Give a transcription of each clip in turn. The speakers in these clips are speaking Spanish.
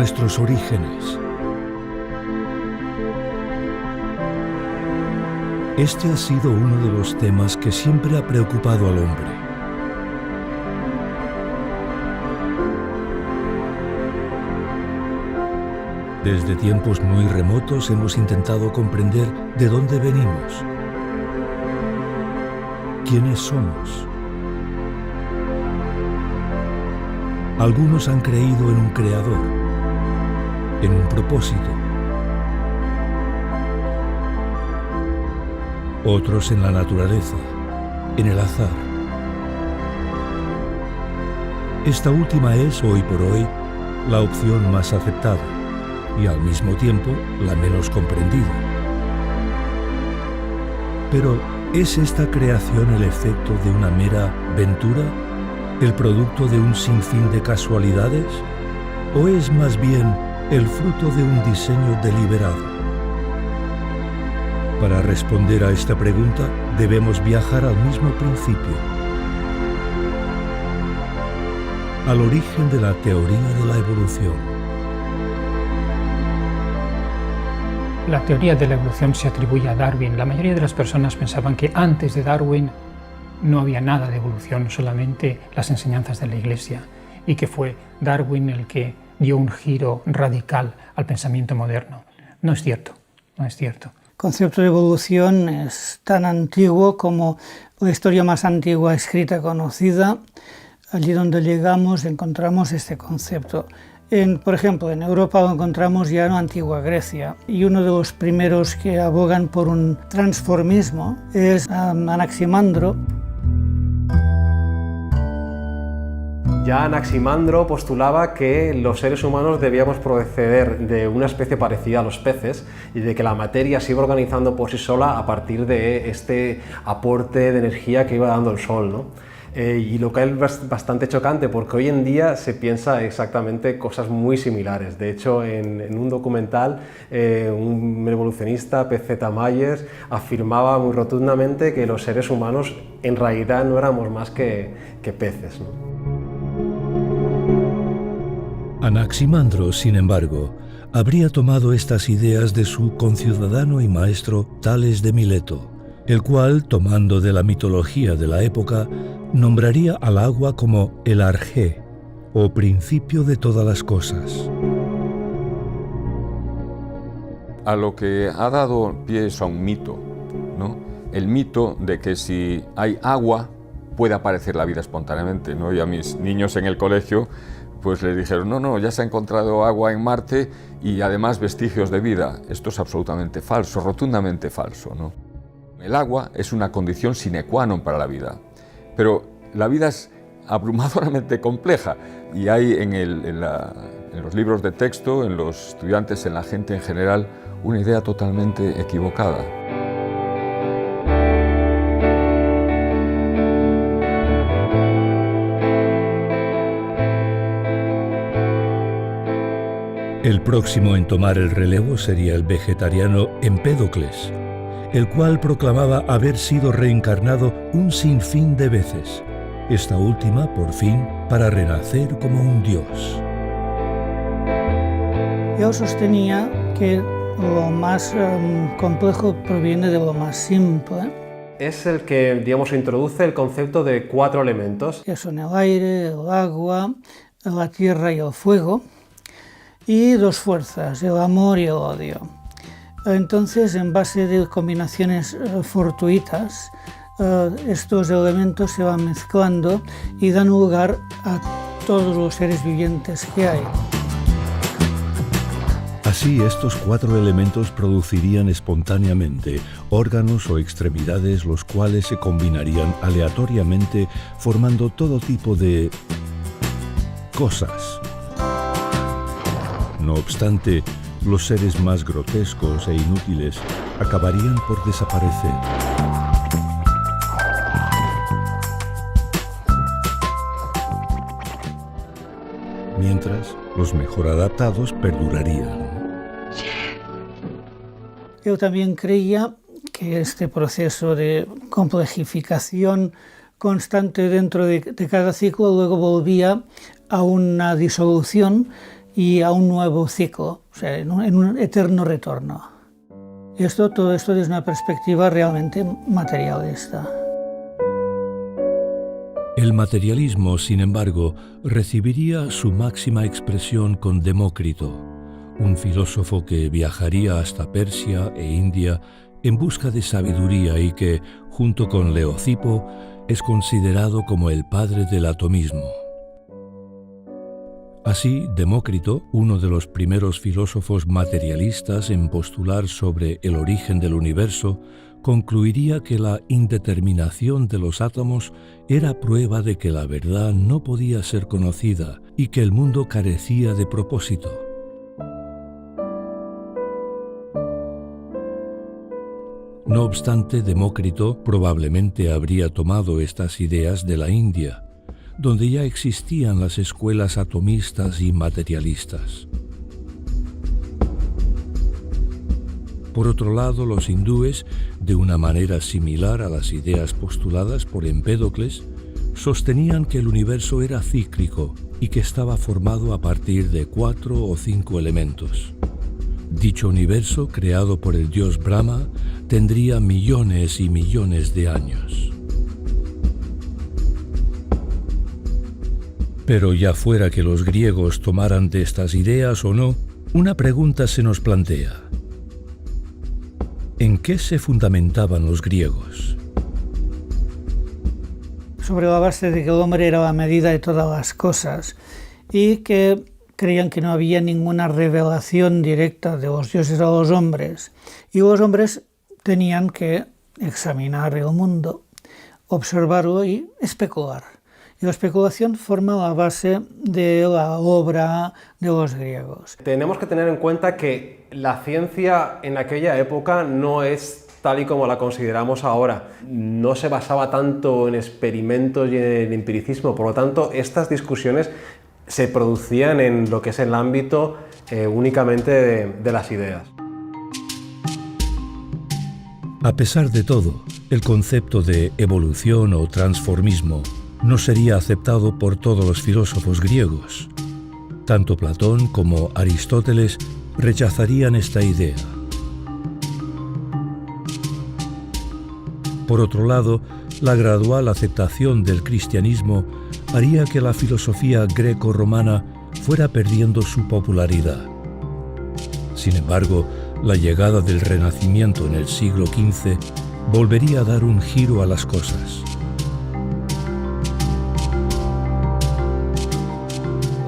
nuestros orígenes. Este ha sido uno de los temas que siempre ha preocupado al hombre. Desde tiempos muy remotos hemos intentado comprender de dónde venimos, quiénes somos. Algunos han creído en un creador, en un propósito. Otros en la naturaleza, en el azar. Esta última es, hoy por hoy, la opción más aceptada y al mismo tiempo la menos comprendida. Pero, ¿es esta creación el efecto de una mera ventura? ¿El producto de un sinfín de casualidades? ¿O es más bien el fruto de un diseño deliberado? Para responder a esta pregunta, debemos viajar al mismo principio, al origen de la teoría de la evolución. La teoría de la evolución se atribuye a Darwin. La mayoría de las personas pensaban que antes de Darwin no había nada de evolución, solamente las enseñanzas de la Iglesia, y que fue Darwin el que dio un giro radical al pensamiento moderno. No es cierto, no es cierto. El concepto de evolución es tan antiguo como la historia más antigua escrita conocida. Allí donde llegamos encontramos este concepto. Por ejemplo, en Europa lo encontramos ya en la antigua Grecia, y uno de los primeros que abogan por un transformismo es Anaximandro. Ya Anaximandro postulaba que los seres humanos debíamos proceder de una especie parecida a los peces y de que la materia se iba organizando por sí sola a partir de este aporte de energía que iba dando el Sol, ¿no? Y lo que es bastante chocante porque hoy en día se piensa exactamente cosas muy similares. De hecho, en un documental, un evolucionista, P.Z. Myers, afirmaba muy rotundamente que los seres humanos en realidad no éramos más que peces, ¿no? Anaximandro, sin embargo, habría tomado estas ideas de su conciudadano y maestro Tales de Mileto, el cual, tomando de la mitología de la época, nombraría al agua como el arjé, o principio de todas las cosas. A lo que ha dado pie es a un mito, ¿no? El mito de que si hay agua puede aparecer la vida espontáneamente, ¿no? Y a mis niños en el colegio pues les dijeron, no, ya se ha encontrado agua en Marte y además vestigios de vida. Esto es absolutamente falso, rotundamente falso, ¿no? El agua es una condición sine qua non para la vida, pero la vida es abrumadoramente compleja y hay en los libros de texto, en los estudiantes, en la gente en general, una idea totalmente equivocada. El próximo en tomar el relevo sería el vegetariano Empédocles, el cual proclamaba haber sido reencarnado un sinfín de veces, esta última, por fin, para renacer como un dios. Yo sostenía que lo más complejo proviene de lo más simple. Es el que, digamos, introduce el concepto de 4 elementos. Que son el aire, el agua, la tierra y el fuego. Y 2 fuerzas, el amor y el odio. Entonces, en base de combinaciones fortuitas, estos elementos se van mezclando y dan lugar a todos los seres vivientes que hay. Así, estos 4 elementos producirían espontáneamente órganos o extremidades, los cuales se combinarían aleatoriamente, formando todo tipo de cosas. No obstante, los seres más grotescos e inútiles acabarían por desaparecer. Mientras, los mejor adaptados perdurarían. Yo también creía que este proceso de complejificación constante dentro de cada ciclo luego volvía a una disolución y a un nuevo ciclo, o sea, en un eterno retorno. Todo esto desde una perspectiva realmente materialista. El materialismo, sin embargo, recibiría su máxima expresión con Demócrito, un filósofo que viajaría hasta Persia e India en busca de sabiduría y que, junto con Leocipo, es considerado como el padre del atomismo. Así, Demócrito, uno de los primeros filósofos materialistas en postular sobre el origen del universo, concluiría que la indeterminación de los átomos era prueba de que la verdad no podía ser conocida y que el mundo carecía de propósito. No obstante, Demócrito probablemente habría tomado estas ideas de la India, donde ya existían las escuelas atomistas y materialistas. Por otro lado, los hindúes, de una manera similar a las ideas postuladas por Empédocles, sostenían que el universo era cíclico y que estaba formado a partir de 4 o 5 elementos. Dicho universo, creado por el dios Brahma, tendría millones y millones de años. Pero ya fuera que los griegos tomaran de estas ideas o no, una pregunta se nos plantea. ¿En qué se fundamentaban los griegos? Sobre la base de que el hombre era la medida de todas las cosas y que creían que no había ninguna revelación directa de los dioses a los hombres, y los hombres tenían que examinar el mundo, observarlo y especular. Y la especulación forma la base de la obra de los griegos. Tenemos que tener en cuenta que la ciencia en aquella época no es tal y como la consideramos ahora. No se basaba tanto en experimentos y en empiricismo, por lo tanto, estas discusiones se producían en lo que es el ámbito únicamente de las ideas. A pesar de todo, el concepto de evolución o transformismo no sería aceptado por todos los filósofos griegos. Tanto Platón como Aristóteles rechazarían esta idea. Por otro lado, la gradual aceptación del cristianismo haría que la filosofía greco-romana fuera perdiendo su popularidad. Sin embargo, la llegada del Renacimiento en el siglo XV volvería a dar un giro a las cosas.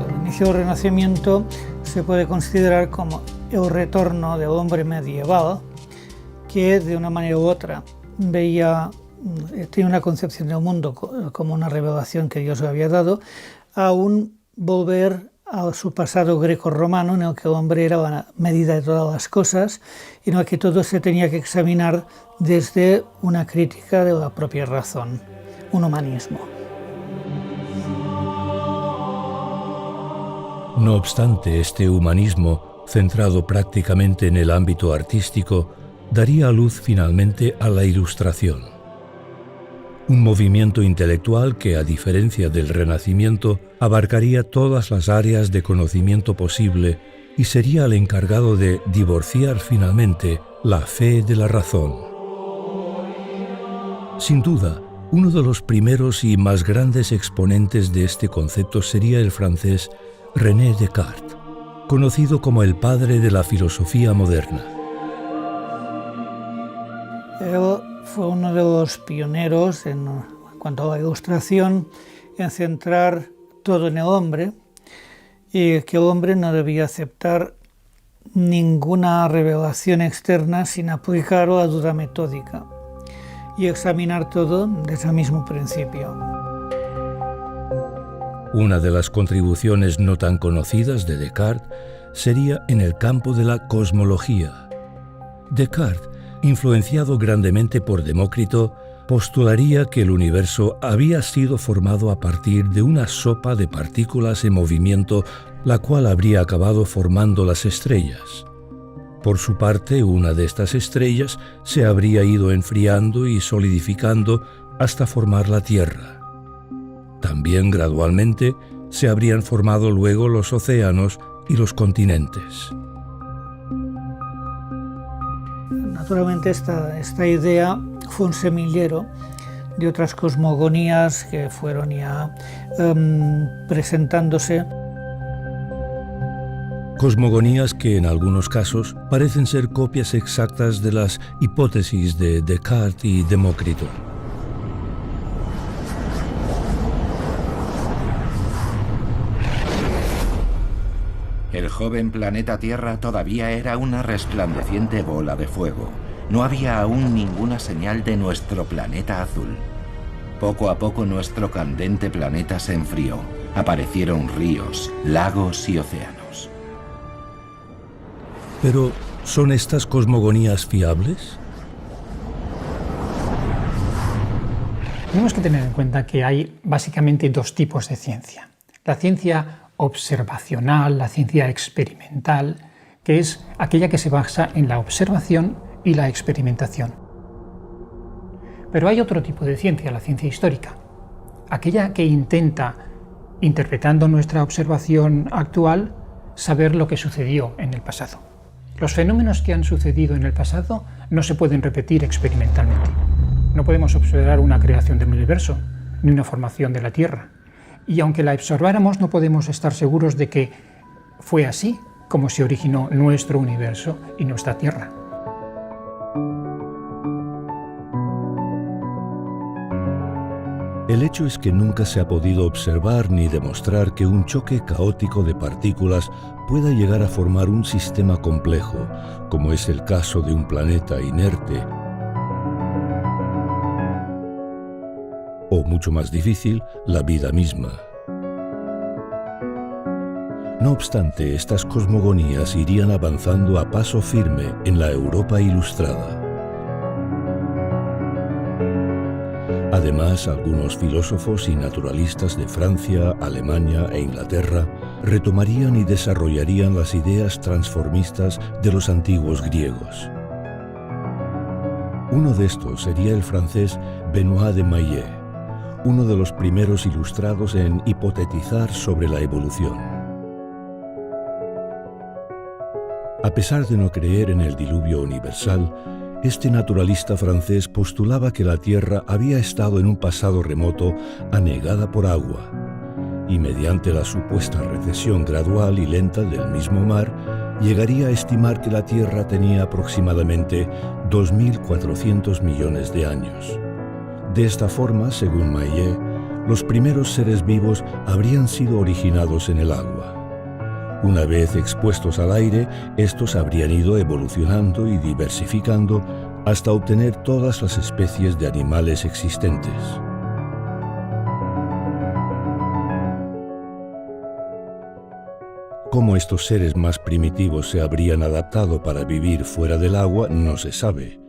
El inicio del Renacimiento se puede considerar como el retorno del hombre medieval que, de una manera u otra, tiene una concepción del mundo como una revelación que Dios le había dado, a un volver a su pasado greco-romano, en el que el hombre era la medida de todas las cosas y en el que todo se tenía que examinar desde una crítica de la propia razón, un humanismo. No obstante, este humanismo, centrado prácticamente en el ámbito artístico, daría luz finalmente a la Ilustración. Un movimiento intelectual que, a diferencia del Renacimiento, abarcaría todas las áreas de conocimiento posible y sería el encargado de divorciar finalmente la fe de la razón. Sin duda, uno de los primeros y más grandes exponentes de este concepto sería el francés René Descartes, conocido como el padre de la filosofía moderna. Él fue uno de los pioneros en cuanto a la Ilustración, en centrar todo en el hombre y que el hombre no debía aceptar ninguna revelación externa sin aplicar la duda metódica y examinar todo desde el mismo principio. Una de las contribuciones no tan conocidas de Descartes sería en el campo de la cosmología. Descartes, influenciado grandemente por Demócrito, postularía que el universo había sido formado a partir de una sopa de partículas en movimiento, la cual habría acabado formando las estrellas. Por su parte, una de estas estrellas se habría ido enfriando y solidificando hasta formar la Tierra. También gradualmente se habrían formado luego los océanos y los continentes. Naturalmente esta idea fue un semillero de otras cosmogonías que fueron ya presentándose. Cosmogonías que en algunos casos parecen ser copias exactas de las hipótesis de Descartes y Demócrito. El joven planeta Tierra todavía era una resplandeciente bola de fuego. No había aún ninguna señal de nuestro planeta azul. Poco a poco nuestro candente planeta se enfrió. Aparecieron ríos, lagos y océanos. Pero, ¿son estas cosmogonías fiables? Tenemos que tener en cuenta que hay básicamente dos tipos de ciencia. La ciencia observacional, la ciencia experimental, que es aquella que se basa en la observación y la experimentación. Pero hay otro tipo de ciencia, la ciencia histórica, aquella que intenta, interpretando nuestra observación actual, saber lo que sucedió en el pasado. Los fenómenos que han sucedido en el pasado no se pueden repetir experimentalmente. No podemos observar una creación del universo, ni una formación de la Tierra. Y aunque la observáramos, no podemos estar seguros de que fue así como se originó nuestro universo y nuestra Tierra. El hecho es que nunca se ha podido observar ni demostrar que un choque caótico de partículas pueda llegar a formar un sistema complejo, como es el caso de un planeta inerte, o mucho más difícil, la vida misma. No obstante, estas cosmogonías irían avanzando a paso firme en la Europa ilustrada. Además, algunos filósofos y naturalistas de Francia, Alemania e Inglaterra retomarían y desarrollarían las ideas transformistas de los antiguos griegos. Uno de estos sería el francés Benoît de Maillet, uno de los primeros ilustrados en hipotetizar sobre la evolución. A pesar de no creer en el diluvio universal, este naturalista francés postulaba que la Tierra había estado en un pasado remoto anegada por agua, y mediante la supuesta recesión gradual y lenta del mismo mar, llegaría a estimar que la Tierra tenía aproximadamente 2.400 millones de años. De esta forma, según Maillet, los primeros seres vivos habrían sido originados en el agua. Una vez expuestos al aire, estos habrían ido evolucionando y diversificando hasta obtener todas las especies de animales existentes. Cómo estos seres más primitivos se habrían adaptado para vivir fuera del agua no se sabe.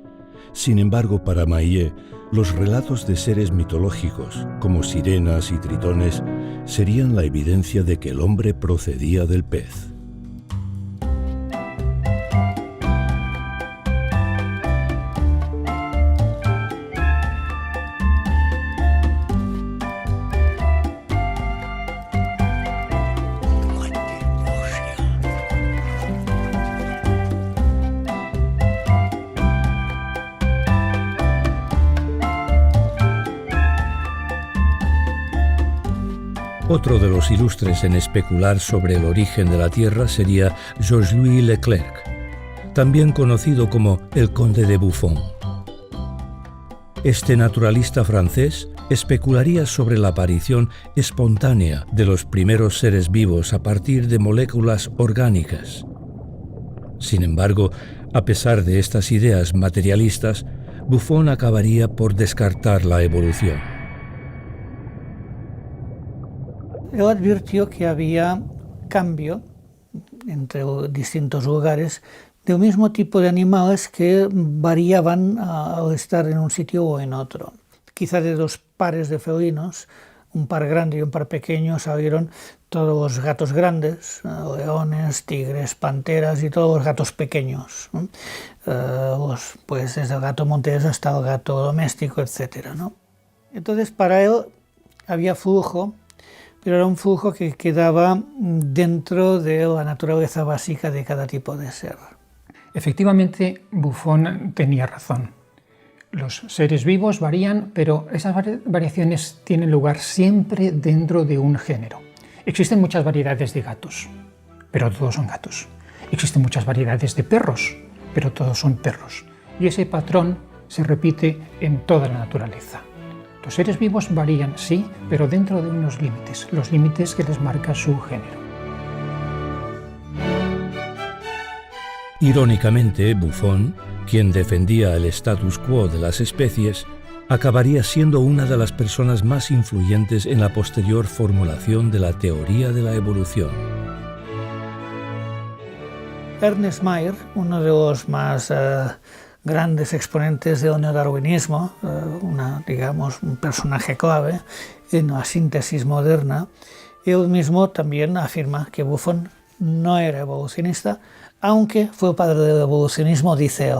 Sin embargo, para Maillet, los relatos de seres mitológicos, como sirenas y tritones, serían la evidencia de que el hombre procedía del pez. Otro de los ilustres en especular sobre el origen de la Tierra sería Georges-Louis Leclerc, también conocido como el Conde de Buffon. Este naturalista francés especularía sobre la aparición espontánea de los primeros seres vivos a partir de moléculas orgánicas. Sin embargo, a pesar de estas ideas materialistas, Buffon acabaría por descartar la evolución. Él advirtió que había cambio entre distintos lugares de un mismo tipo de animales que variaban al estar en un sitio o en otro. Quizá de dos pares de felinos, un par grande y un par pequeño, salieron todos los gatos grandes, leones, tigres, panteras y todos los gatos pequeños, ¿no? Pues desde el gato montés hasta el gato doméstico, etc., ¿no? Entonces, para él había flujo, pero era un flujo que quedaba dentro de la naturaleza básica de cada tipo de ser. Efectivamente, Buffon tenía razón. Los seres vivos varían, pero esas variaciones tienen lugar siempre dentro de un género. Existen muchas variedades de gatos, pero todos son gatos. Existen muchas variedades de perros, pero todos son perros. Y ese patrón se repite en toda la naturaleza. Los seres vivos varían, sí, pero dentro de unos límites, los límites que les marca su género. Irónicamente, Buffon, quien defendía el status quo de las especies, acabaría siendo una de las personas más influyentes en la posterior formulación de la teoría de la evolución. Ernest Mayr, uno de los más grandes exponentes del neodarwinismo, un personaje clave en la síntesis moderna, él mismo también afirma que Buffon no era evolucionista, aunque fue el padre del evolucionismo, dice él,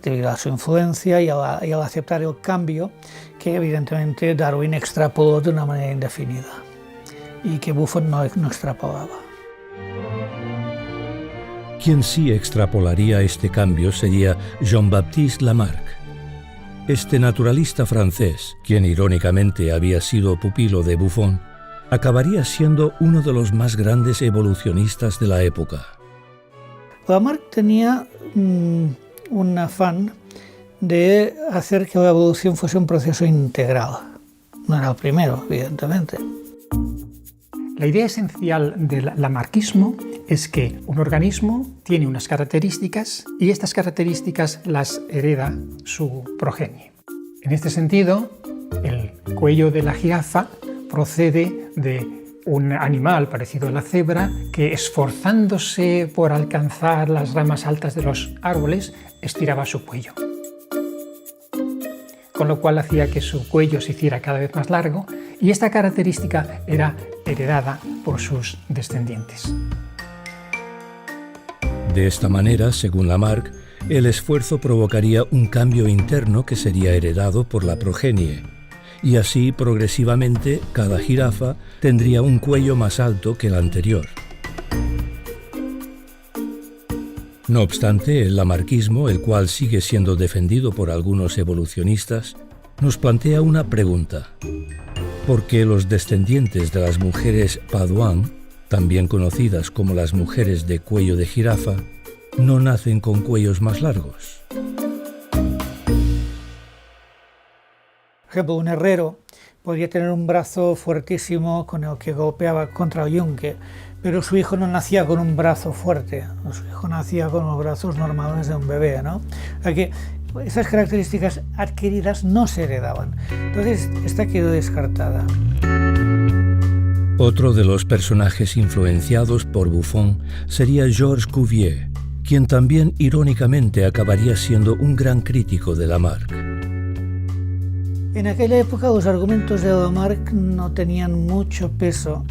debido a su influencia y al aceptar el cambio que evidentemente Darwin extrapoló de una manera indefinida y que Buffon no extrapolaba. Quien sí extrapolaría este cambio sería Jean-Baptiste Lamarck. Este naturalista francés, quien irónicamente había sido pupilo de Buffon, acabaría siendo uno de los más grandes evolucionistas de la época. Lamarck tenía un afán de hacer que la evolución fuese un proceso integral. No era el primero, evidentemente. La idea esencial del lamarquismo es que un organismo tiene unas características y estas características las hereda su progenie. En este sentido, el cuello de la jirafa procede de un animal parecido a la cebra que, esforzándose por alcanzar las ramas altas de los árboles, estiraba su cuello, con lo cual hacía que su cuello se hiciera cada vez más largo, y esta característica era heredada por sus descendientes. De esta manera, según Lamarck, el esfuerzo provocaría un cambio interno que sería heredado por la progenie, y así progresivamente cada jirafa tendría un cuello más alto que el anterior. No obstante, el lamarquismo, el cual sigue siendo defendido por algunos evolucionistas, nos plantea una pregunta. ¿Por qué los descendientes de las mujeres Paduan, también conocidas como las mujeres de cuello de jirafa, no nacen con cuellos más largos? Por ejemplo, un herrero podía tener un brazo fuertísimo con el que golpeaba contra el yunque, pero su hijo no nacía con un brazo fuerte, su hijo nacía con los brazos normales de un bebé, ¿no? O sea que esas características adquiridas no se heredaban. Entonces, esta quedó descartada. Otro de los personajes influenciados por Buffon sería Georges Cuvier, quien también irónicamente acabaría siendo un gran crítico de Lamarck. En aquella época los argumentos de Lamarck no tenían mucho peso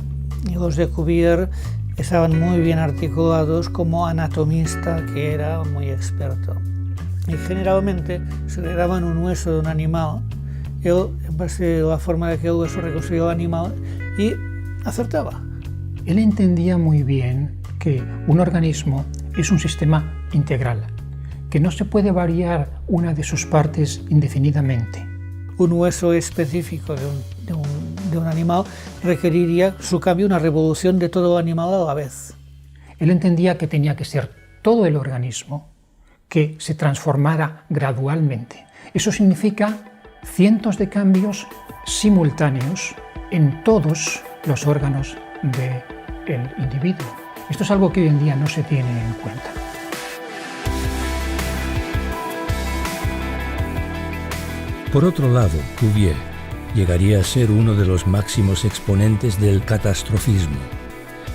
y los de Cuvier estaban muy bien articulados como anatomista, que era muy experto. Y generalmente se le daban un hueso de un animal, él, en base a la forma de que el hueso reconstruía el animal, y acertaba. Él entendía muy bien que un organismo es un sistema integral, que no se puede variar una de sus partes indefinidamente. Un hueso específico de un animal requeriría su cambio, una revolución de todo el animal a la vez. Él entendía que tenía que ser todo el organismo que se transformara gradualmente. Eso significa cientos de cambios simultáneos en todos los órganos del individuo. Esto es algo que hoy en día no se tiene en cuenta. Por otro lado, Cuvier llegaría a ser uno de los máximos exponentes del catastrofismo.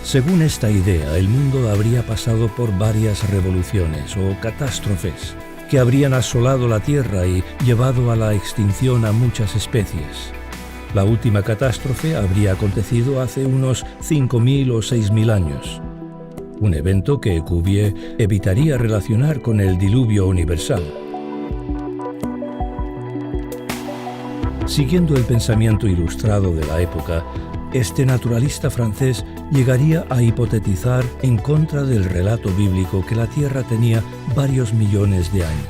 Según esta idea, el mundo habría pasado por varias revoluciones o catástrofes que habrían asolado la Tierra y llevado a la extinción a muchas especies. La última catástrofe habría acontecido hace unos 5.000 o 6.000 años, un evento que Cuvier evitaría relacionar con el diluvio universal. Siguiendo el pensamiento ilustrado de la época, este naturalista francés llegaría a hipotetizar en contra del relato bíblico que la Tierra tenía varios millones de años.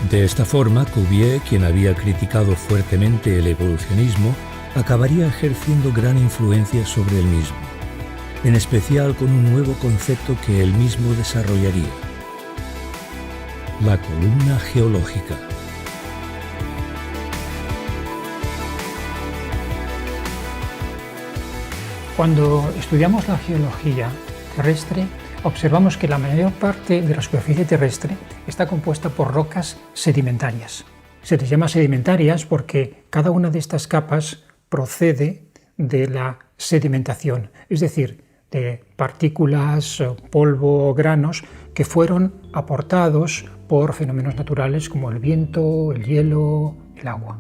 De esta forma, Cuvier, quien había criticado fuertemente el evolucionismo, acabaría ejerciendo gran influencia sobre el mismo, en especial con un nuevo concepto que él mismo desarrollaría: la columna geológica. Cuando estudiamos la geología terrestre, observamos que la mayor parte de la superficie terrestre está compuesta por rocas sedimentarias. Se les llama sedimentarias porque cada una de estas capas procede de la sedimentación, es decir, de partículas, polvo o granos que fueron aportados por fenómenos naturales como el viento, el hielo, el agua,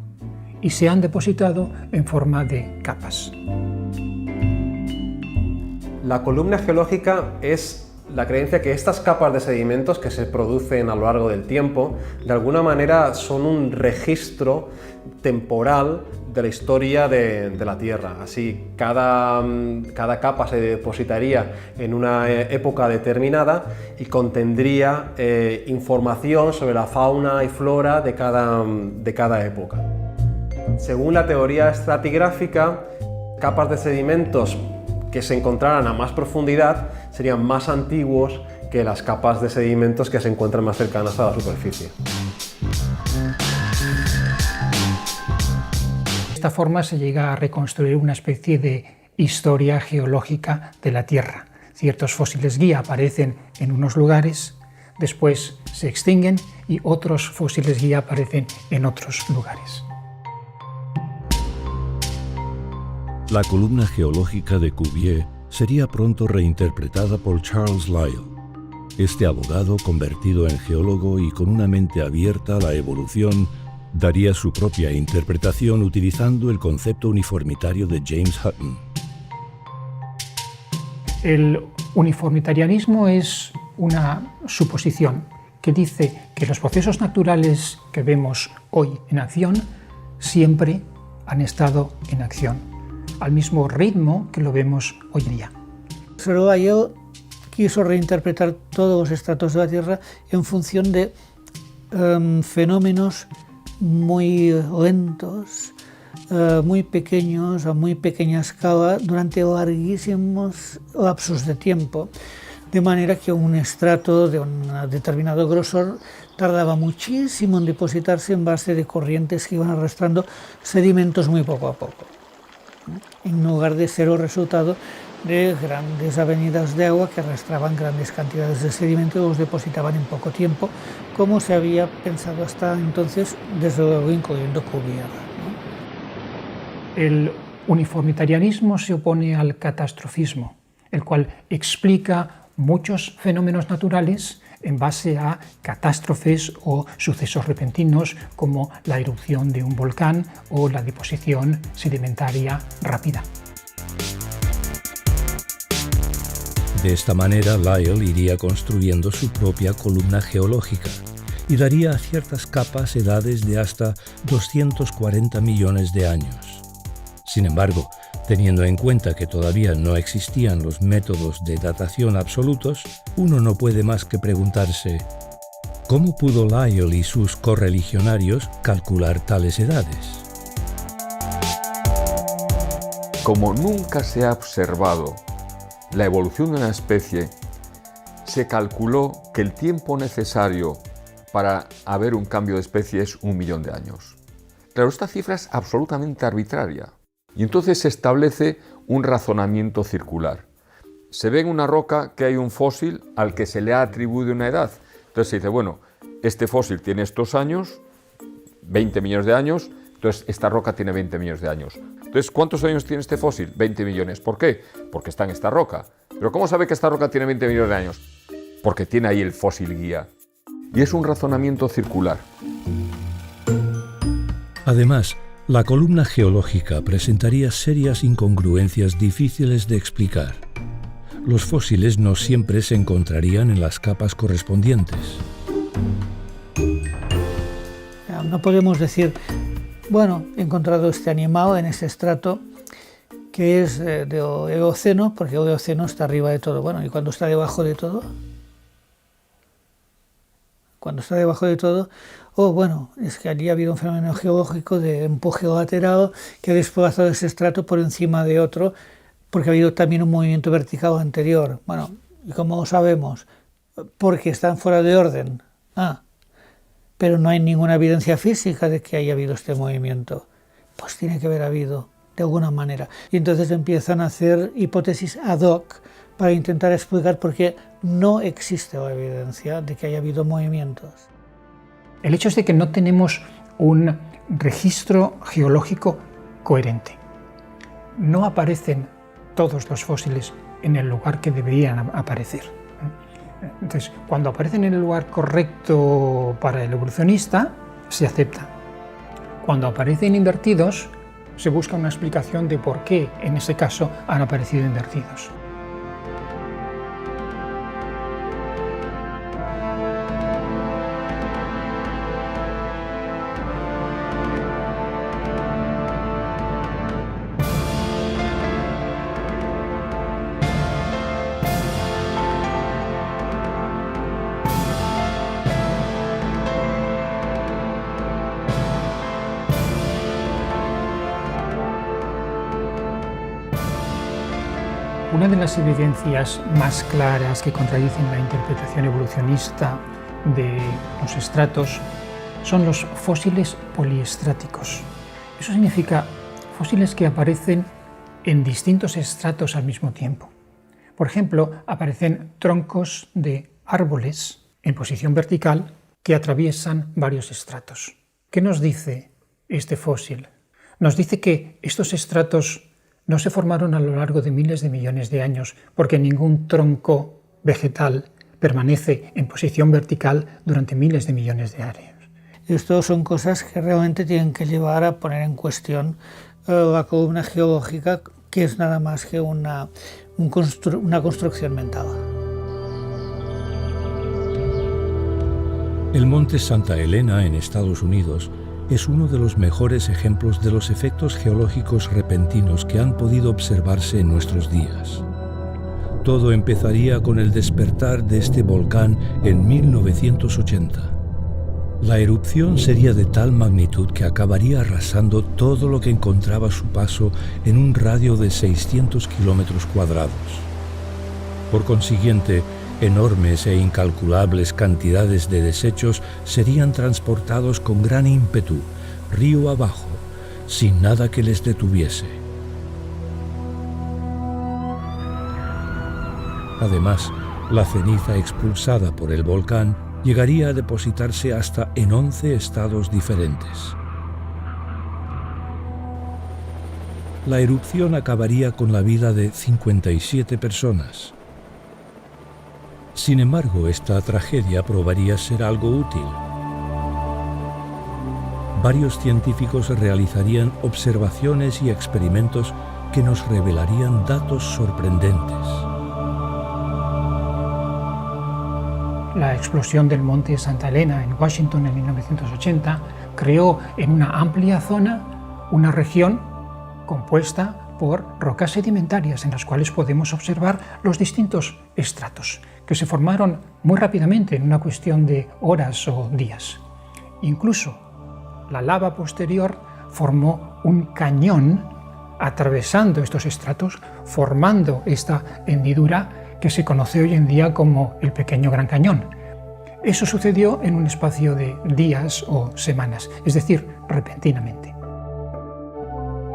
y se han depositado en forma de capas. La columna geológica es la creencia que estas capas de sedimentos que se producen a lo largo del tiempo, de alguna manera son un registro temporal de la historia de la Tierra. Así, cada capa se depositaría en una época determinada y contendría información sobre la fauna y flora de cada época. Según la teoría estratigráfica, capas de sedimentos que se encontraran a más profundidad serían más antiguos que las capas de sedimentos que se encuentran más cercanas a la superficie. De esta forma se llega a reconstruir una especie de historia geológica de la Tierra. Ciertos fósiles guía aparecen en unos lugares, después se extinguen y otros fósiles guía aparecen en otros lugares. La columna geológica de Cuvier sería pronto reinterpretada por Charles Lyell. Este abogado, convertido en geólogo y con una mente abierta a la evolución, daría su propia interpretación utilizando el concepto uniformitario de James Hutton. El uniformitarianismo es una suposición que dice que los procesos naturales que vemos hoy en acción siempre han estado en acción, al mismo ritmo que lo vemos hoy en día. Sir Lyell quiso reinterpretar todos los estratos de la Tierra en función de fenómenos muy lentos, muy pequeños, a muy pequeña escala, durante larguísimos lapsos de tiempo, de manera que un estrato de un determinado grosor tardaba muchísimo en depositarse en base de corrientes que iban arrastrando sedimentos muy poco a poco, en lugar de ser el resultado de grandes avenidas de agua que arrastraban grandes cantidades de sedimento y los depositaban en poco tiempo, como se había pensado hasta entonces, desde luego incluyendo Cuvier, ¿no? El uniformitarianismo se opone al catastrofismo, el cual explica muchos fenómenos naturales en base a catástrofes o sucesos repentinos como la erupción de un volcán o la deposición sedimentaria rápida. De esta manera, Lyell iría construyendo su propia columna geológica y daría a ciertas capas edades de hasta 240 millones de años. Sin embargo, teniendo en cuenta que todavía no existían los métodos de datación absolutos, uno no puede más que preguntarse: ¿cómo pudo Lyell y sus correligionarios calcular tales edades? Como nunca se ha observado la evolución de una especie, se calculó que el tiempo necesario para haber un cambio de especie es 1 millón de años. Claro, esta cifra es absolutamente arbitraria. Y entonces se establece un razonamiento circular. Se ve en una roca que hay un fósil al que se le ha atribuido una edad. Entonces se dice, bueno, este fósil tiene estos años, 20 millones de años, entonces esta roca tiene 20 millones de años. Entonces, ¿cuántos años tiene este fósil? 20 millones. ¿Por qué? Porque está en esta roca. ¿Pero cómo sabe que esta roca tiene 20 millones de años? Porque tiene ahí el fósil guía. Y es un razonamiento circular. Además, la columna geológica presentaría serias incongruencias difíciles de explicar. Los fósiles no siempre se encontrarían en las capas correspondientes. No podemos decir, bueno, he encontrado este animal en este estrato que es del Eoceno, porque el Eoceno está arriba de todo. Bueno, ¿y cuando está debajo de todo? Cuando está debajo de todo, bueno, es que allí ha habido un fenómeno geológico de empuje lateral que ha desplazado ese estrato por encima de otro, porque ha habido también un movimiento vertical anterior. Bueno, ¿y cómo lo sabemos? Porque están fuera de orden. Pero no hay ninguna evidencia física de que haya habido este movimiento. Pues tiene que haber habido, de alguna manera. Y entonces empiezan a hacer hipótesis ad hoc para intentar explicar por qué no existe la evidencia de que haya habido movimientos. El hecho es de que no tenemos un registro geológico coherente. No aparecen todos los fósiles en el lugar que deberían aparecer. Entonces, cuando aparecen en el lugar correcto para el evolucionista, se acepta. Cuando aparecen invertidos, se busca una explicación de por qué, en ese caso, han aparecido invertidos. Una de las evidencias más claras que contradicen la interpretación evolucionista de los estratos son los fósiles poliestráticos. Eso significa fósiles que aparecen en distintos estratos al mismo tiempo. Por ejemplo, aparecen troncos de árboles en posición vertical que atraviesan varios estratos. ¿Qué nos dice este fósil? Nos dice que estos estratos no se formaron a lo largo de miles de millones de años, porque ningún tronco vegetal permanece en posición vertical durante miles de millones de años. Esto son cosas que realmente tienen que llevar a poner en cuestión la columna geológica, que es nada más que una construcción mental. El monte Santa Elena en Estados Unidos es uno de los mejores ejemplos de los efectos geológicos repentinos que han podido observarse en nuestros días. Todo empezaría con el despertar de este volcán en 1980. La erupción sería de tal magnitud que acabaría arrasando todo lo que encontraba a su paso en un radio de 600 kilómetros cuadrados. Por consiguiente, enormes e incalculables cantidades de desechos serían transportados con gran ímpetu, río abajo, sin nada que les detuviese. Además, la ceniza expulsada por el volcán llegaría a depositarse hasta en 11 estados diferentes. La erupción acabaría con la vida de 57 personas. Sin embargo, esta tragedia probaría ser algo útil. Varios científicos realizarían observaciones y experimentos que nos revelarían datos sorprendentes. La explosión del monte Santa Elena en Washington en 1980 creó en una amplia zona una región compuesta por rocas sedimentarias en las cuales podemos observar los distintos estratos que se formaron muy rápidamente en una cuestión de horas o días. Incluso la lava posterior formó un cañón atravesando estos estratos, formando esta hendidura que se conoce hoy en día como el Pequeño Gran Cañón. Eso sucedió en un espacio de días o semanas, es decir, repentinamente.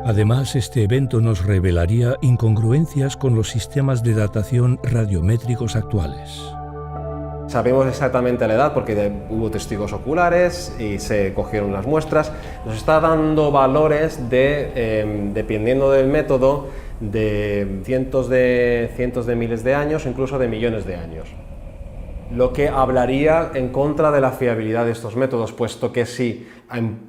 Además, este evento nos revelaría incongruencias con los sistemas de datación radiométricos actuales. Sabemos exactamente la edad porque hubo testigos oculares y se cogieron las muestras. Nos está dando valores dependiendo del método, de cientos de miles de años, incluso de millones de años. Lo que hablaría en contra de la fiabilidad de estos métodos, puesto que si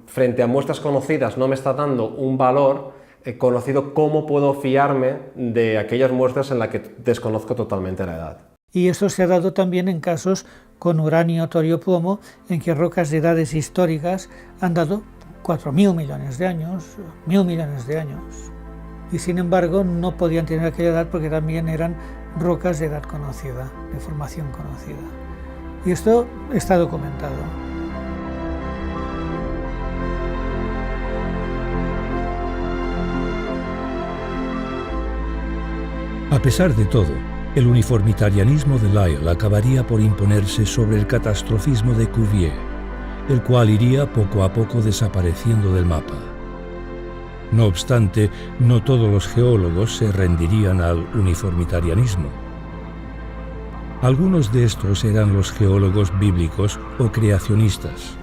frente a muestras conocidas no me está dando un valor conocido, ¿cómo puedo fiarme de aquellas muestras en las que desconozco totalmente la edad? Y esto se ha dado también en casos con uranio, torio, plomo, en que rocas de edades históricas han dado 4.000 millones de años, 1.000 millones de años. y sin embargo no podían tener aquella edad porque también eran rocas de edad conocida, de formación conocida. Y esto está documentado. A pesar de todo, el uniformitarianismo de Lyell acabaría por imponerse sobre el catastrofismo de Cuvier, el cual iría poco a poco desapareciendo del mapa. No obstante, no todos los geólogos se rendirían al uniformitarianismo. Algunos de estos eran los geólogos bíblicos o creacionistas.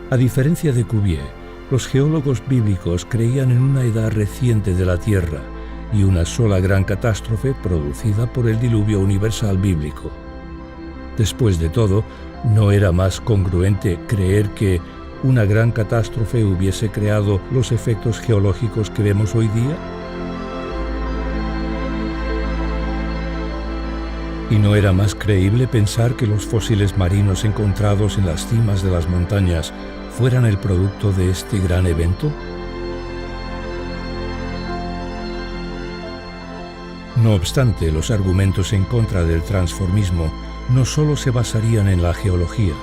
A diferencia de Cuvier, los geólogos bíblicos creían en una edad reciente de la Tierra y una sola gran catástrofe producida por el diluvio universal bíblico. Después de todo, ¿no era más congruente creer que una gran catástrofe hubiese creado los efectos geológicos que vemos hoy día? ¿Y no era más creíble pensar que los fósiles marinos encontrados en las cimas de las montañas fueran el producto de este gran evento? No obstante, los argumentos en contra del transformismo no solo se basarían en la geología,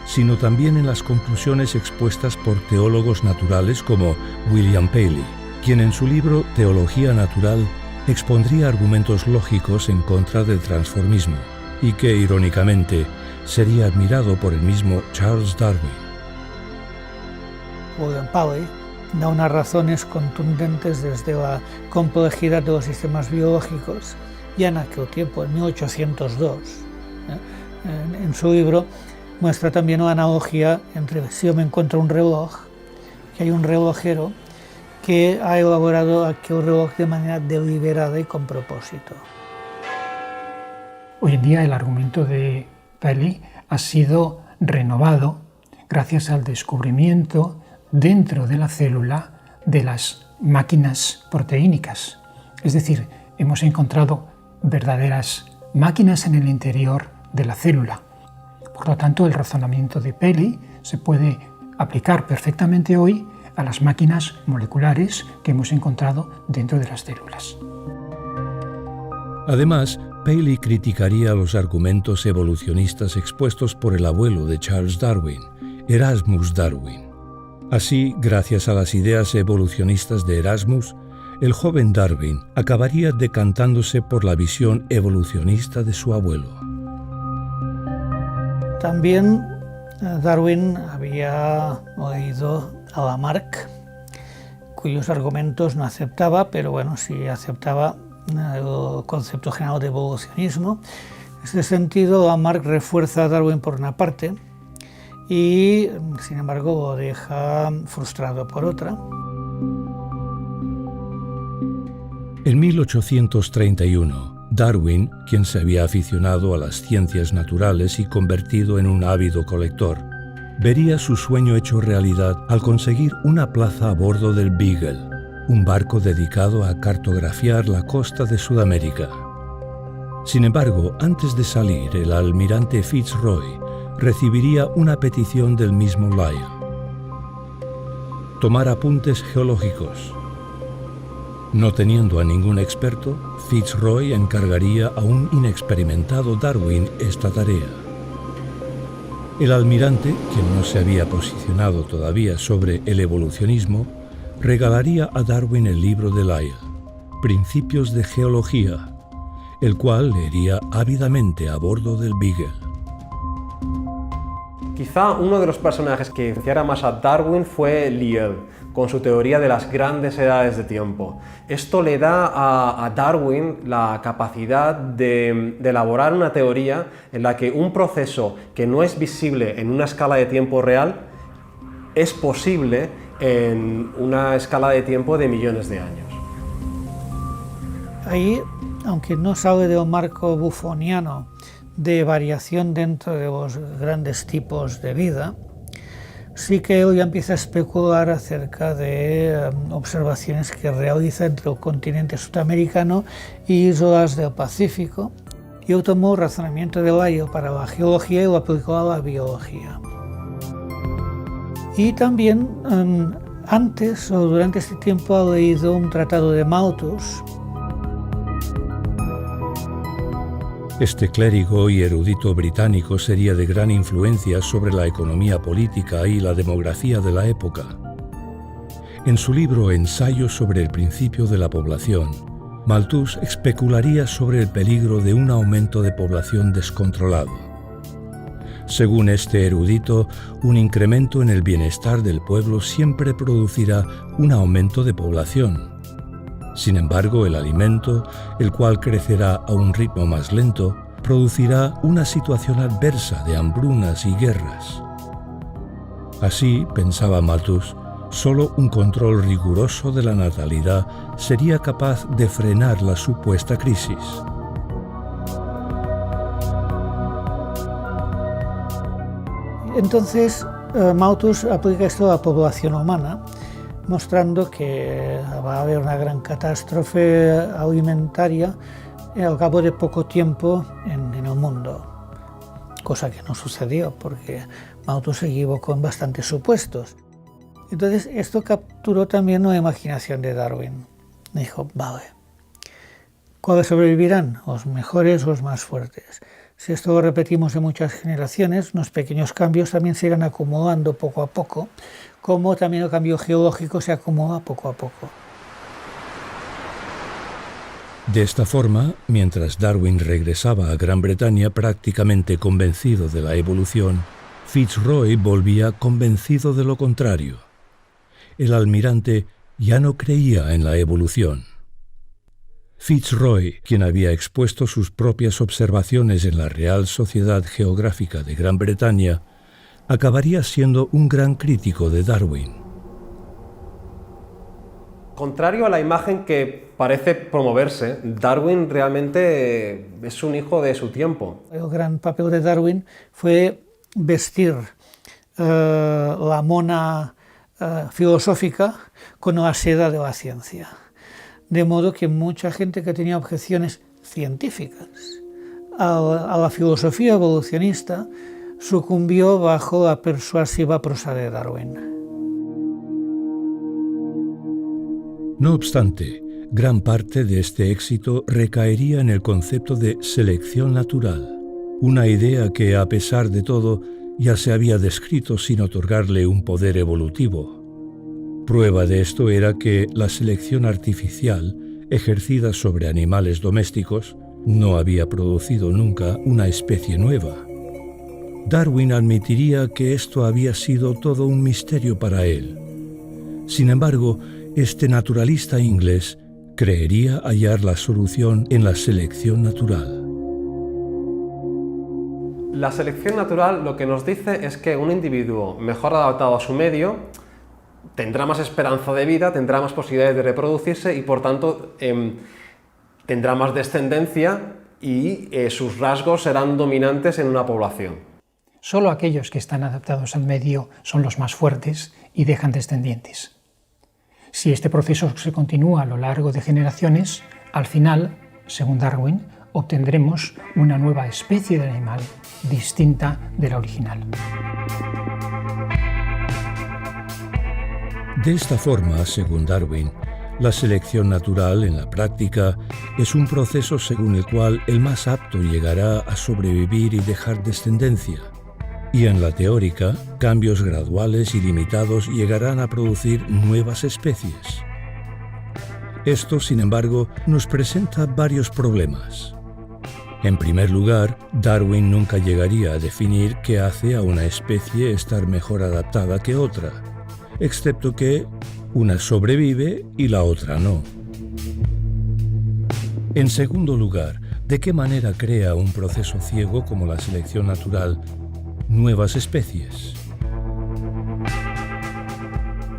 sino también en las conclusiones expuestas por teólogos naturales como William Paley, quien en su libro Teología Natural expondría argumentos lógicos en contra del transformismo, y que, irónicamente, sería admirado por el mismo Charles Darwin. William Paley da unas razones contundentes desde la complejidad de los sistemas biológicos, ya en aquel tiempo, en 1802. En su libro muestra también una analogía entre si yo me encuentro un reloj, que hay un relojero que ha elaborado aquel reloj de manera deliberada y con propósito. Hoy en día el argumento de Paley ha sido renovado gracias al descubrimiento dentro de la célula de las máquinas proteínicas. Es decir, hemos encontrado verdaderas máquinas en el interior de la célula. Por lo tanto, el razonamiento de Paley se puede aplicar perfectamente hoy a las máquinas moleculares que hemos encontrado dentro de las células. Además, Paley criticaría los argumentos evolucionistas expuestos por el abuelo de Charles Darwin, Erasmus Darwin. Así, gracias a las ideas evolucionistas de Erasmus, el joven Darwin acabaría decantándose por la visión evolucionista de su abuelo. También Darwin había oído a Lamarck, cuyos argumentos no aceptaba, pero bueno, sí aceptaba el concepto general de evolucionismo. En este sentido, Lamarck refuerza a Darwin por una parte y, sin embargo, lo deja frustrado por otra. En 1831, Darwin, quien se había aficionado a las ciencias naturales y convertido en un ávido colector, vería su sueño hecho realidad al conseguir una plaza a bordo del Beagle, un barco dedicado a cartografiar la costa de Sudamérica. Sin embargo, antes de salir, el almirante Fitzroy recibiría una petición del mismo Lyell: tomar apuntes geológicos. No teniendo a ningún experto, Fitzroy encargaría a un inexperimentado Darwin esta tarea. El almirante, quien no se había posicionado todavía sobre el evolucionismo, regalaría a Darwin el libro de Lyell, Principios de Geología, el cual leería ávidamente a bordo del Beagle. Quizá uno de los personajes que influenciara más a Darwin fue Lyell, con su teoría de las grandes edades de tiempo. Esto le da a Darwin la capacidad de elaborar una teoría en la que un proceso que no es visible en una escala de tiempo real es posible en una escala de tiempo de millones de años. Ahí, aunque no sale de un marco bufoniano de variación dentro de los grandes tipos de vida, sí que él ya empieza a especular acerca de observaciones que realiza entre el continente sudamericano y islas del Pacífico, y él tomó el razonamiento de Lyell para la geología y lo aplicó a la biología. Y también antes o durante este tiempo ha leído un tratado de Malthus. Este clérigo y erudito británico sería de gran influencia sobre la economía política y la demografía de la época. En su libro Ensayo sobre el principio de la población, Malthus especularía sobre el peligro de un aumento de población descontrolado. Según este erudito, un incremento en el bienestar del pueblo siempre producirá un aumento de población. Sin embargo, el alimento, el cual crecerá a un ritmo más lento, producirá una situación adversa de hambrunas y guerras. Así, pensaba Malthus, solo un control riguroso de la natalidad sería capaz de frenar la supuesta crisis. Entonces, Malthus aplica esto a la población humana, mostrando que va a haber una gran catástrofe alimentaria al cabo de poco tiempo en el mundo, cosa que no sucedió porque Malthus se equivocó en bastantes supuestos. Entonces esto capturó también la imaginación de Darwin. Dijo, vale, ¿cuáles sobrevivirán? ¿Los mejores o los más fuertes? Si esto lo repetimos en muchas generaciones, unos pequeños cambios también se irán acumulando poco a poco, como también el cambio geológico se acumula poco a poco. De esta forma, mientras Darwin regresaba a Gran Bretaña prácticamente convencido de la evolución, Fitzroy volvía convencido de lo contrario. El almirante ya no creía en la evolución. Fitzroy, quien había expuesto sus propias observaciones en la Real Sociedad Geográfica de Gran Bretaña, acabaría siendo un gran crítico de Darwin. Contrario a la imagen que parece promoverse, Darwin realmente es un hijo de su tiempo. El gran papel de Darwin fue vestir la mona filosófica con la seda de la ciencia. De modo que mucha gente que tenía objeciones científicas a la filosofía evolucionista sucumbió bajo la persuasiva prosa de Darwin. No obstante, gran parte de este éxito recaería en el concepto de selección natural, una idea que, a pesar de todo, ya se había descrito sin otorgarle un poder evolutivo. Prueba de esto era que la selección artificial, ejercida sobre animales domésticos, no había producido nunca una especie nueva. Darwin admitiría que esto había sido todo un misterio para él. Sin embargo, este naturalista inglés creería hallar la solución en la selección natural. La selección natural lo que nos dice es que un individuo mejor adaptado a su medio tendrá más esperanza de vida, tendrá más posibilidades de reproducirse y por tanto tendrá más descendencia y sus rasgos serán dominantes en una población. Solo aquellos que están adaptados al medio son los más fuertes y dejan descendientes. Si este proceso se continúa a lo largo de generaciones, al final, según Darwin, obtendremos una nueva especie de animal distinta de la original. De esta forma, según Darwin, la selección natural en la práctica es un proceso según el cual el más apto llegará a sobrevivir y dejar descendencia. Y en la teórica, cambios graduales y limitados llegarán a producir nuevas especies. Esto, sin embargo, nos presenta varios problemas. En primer lugar, Darwin nunca llegaría a definir qué hace a una especie estar mejor adaptada que otra, excepto que una sobrevive y la otra no. En segundo lugar, ¿de qué manera crea un proceso ciego como la selección natural nuevas especies?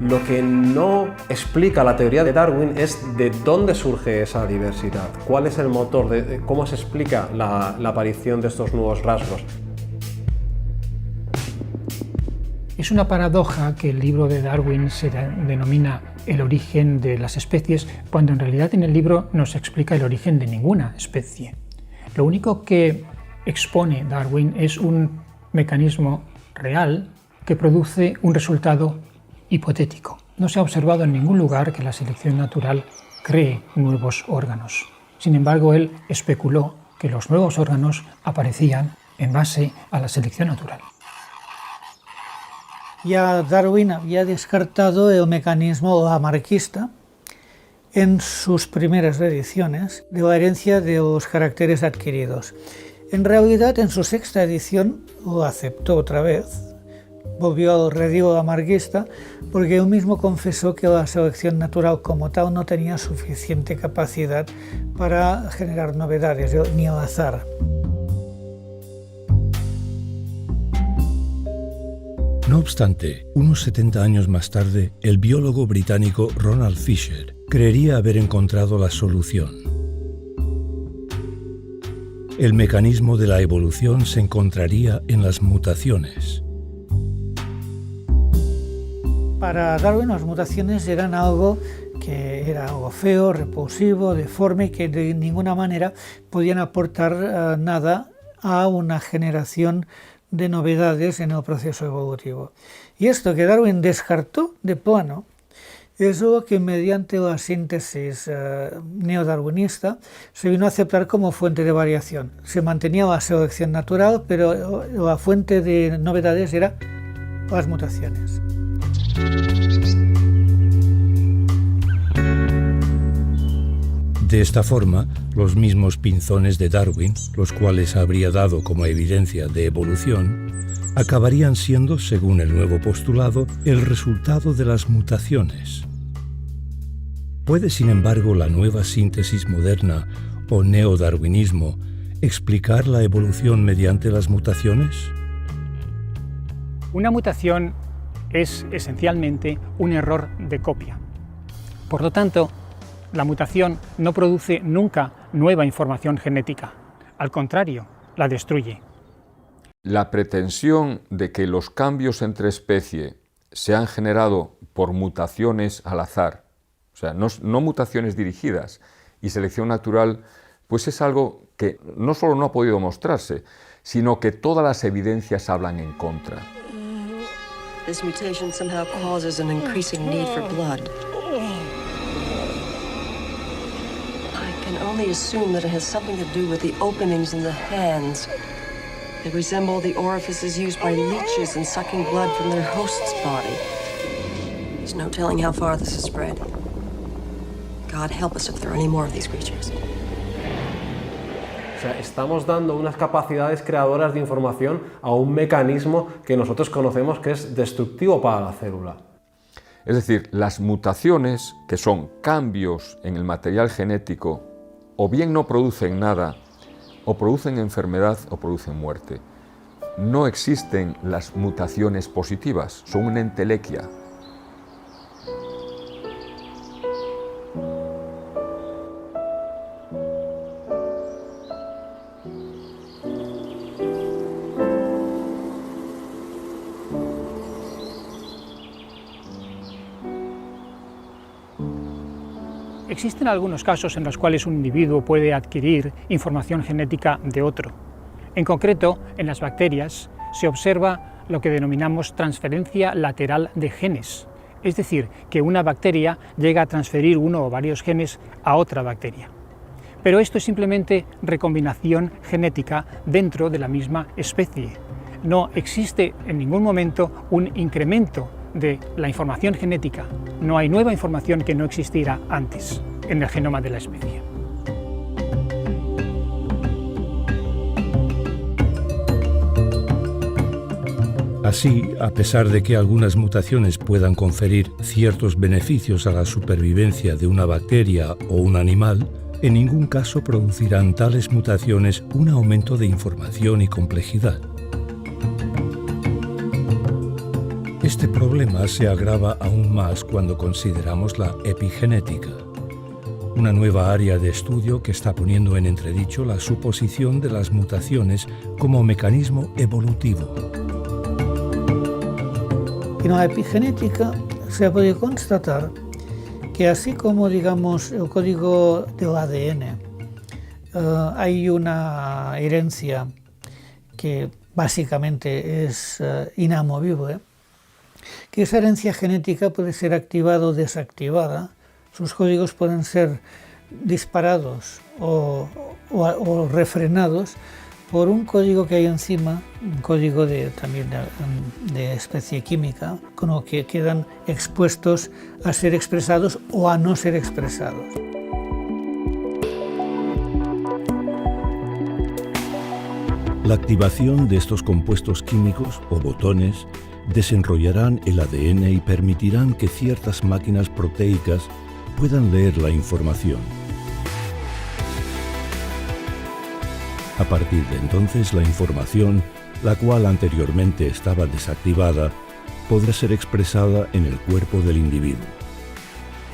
Lo que no explica la teoría de Darwin es de dónde surge esa diversidad, cuál es el motor, cómo se explica la aparición de estos nuevos rasgos. Es una paradoja que el libro de Darwin se denomina el origen de las especies, cuando en realidad en el libro no se explica el origen de ninguna especie. Lo único que expone Darwin es un mecanismo real que produce un resultado hipotético. No se ha observado en ningún lugar que la selección natural cree nuevos órganos. Sin embargo, él especuló que los nuevos órganos aparecían en base a la selección natural. Ya Darwin había descartado el mecanismo lamarckista en sus primeras ediciones de la herencia de los caracteres adquiridos. En realidad, en su sexta edición lo aceptó otra vez, volvió al redil lamarckista, porque él mismo confesó que la selección natural como tal no tenía suficiente capacidad para generar novedades, ni el azar. No obstante, unos 70 años más tarde, el biólogo británico Ronald Fisher creería haber encontrado la solución. El mecanismo de la evolución se encontraría en las mutaciones. Para Darwin las mutaciones eran algo que era algo feo, repulsivo, deforme y que de ninguna manera podían aportar nada a una generación de novedades en el proceso evolutivo. Y esto que Darwin descartó de plano es lo que mediante la síntesis neodarwinista se vino a aceptar como fuente de variación. Se mantenía la selección natural, pero la fuente de novedades era las mutaciones. De esta forma, los mismos pinzones de Darwin, los cuales habría dado como evidencia de evolución, acabarían siendo, según el nuevo postulado, el resultado de las mutaciones. ¿Puede, sin embargo, la nueva síntesis moderna o neodarwinismo explicar la evolución mediante las mutaciones? Una mutación es esencialmente un error de copia. Por lo tanto, la mutación no produce nunca nueva información genética. Al contrario, la destruye. La pretensión de que los cambios entre especies se han generado por mutaciones al azar, o sea, no mutaciones dirigidas y selección natural, pues es algo que no solo no ha podido mostrarse, sino que todas las evidencias hablan en contra. This mutation somehow causes an increasing need for blood. I can only assume that it has something to do with the openings in the hands. They resemble the orifices used by leeches in sucking blood from their host's body. There's no telling how far this has spread. God help us if there are any more of these creatures. O sea, estamos dando unas capacidades creadoras de información a un mecanismo que nosotros conocemos que es destructivo para la célula. Es decir, las mutaciones, que son cambios en el material genético, o bien no producen nada, o producen enfermedad o producen muerte. No existen las mutaciones positivas, son una entelequia. Existen algunos casos en los cuales un individuo puede adquirir información genética de otro. En concreto, en las bacterias se observa lo que denominamos transferencia lateral de genes, es decir, que una bacteria llega a transferir uno o varios genes a otra bacteria. Pero esto es simplemente recombinación genética dentro de la misma especie. No existe en ningún momento un incremento de la información genética. No hay nueva información que no existiera antes en el genoma de la especie. Así, a pesar de que algunas mutaciones puedan conferir ciertos beneficios a la supervivencia de una bacteria o un animal, en ningún caso producirán tales mutaciones un aumento de información y complejidad. Este problema se agrava aún más cuando consideramos la epigenética, una nueva área de estudio que está poniendo en entredicho la suposición de las mutaciones como mecanismo evolutivo. En la epigenética se ha podido constatar que así como, digamos, el código del ADN, hay una herencia que básicamente es inamovible, que esa herencia genética puede ser activada o desactivada. Sus códigos pueden ser disparados o refrenados por un código que hay encima, un código también de especie química, con lo que quedan expuestos a ser expresados o a no ser expresados. La activación de estos compuestos químicos o botones desenrollarán el ADN y permitirán que ciertas máquinas proteicas puedan leer la información. A partir de entonces, la información, la cual anteriormente estaba desactivada, podrá ser expresada en el cuerpo del individuo.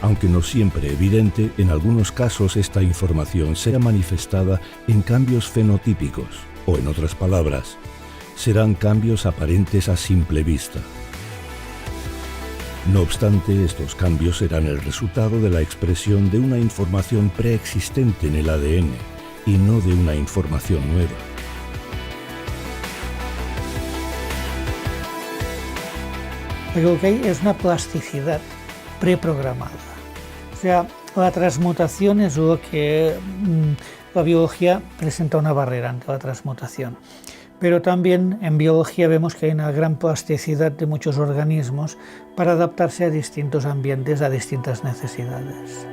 Aunque no siempre evidente, en algunos casos esta información será manifestada en cambios fenotípicos, o en otras palabras, serán cambios aparentes a simple vista. No obstante, estos cambios serán el resultado de la expresión de una información preexistente en el ADN, y no de una información nueva. Lo que hay es una plasticidad preprogramada. O sea, la transmutación es lo que la biología presenta una barrera ante la transmutación. Pero también en biología vemos que hay una gran plasticidad de muchos organismos para adaptarse a distintos ambientes, a distintas necesidades.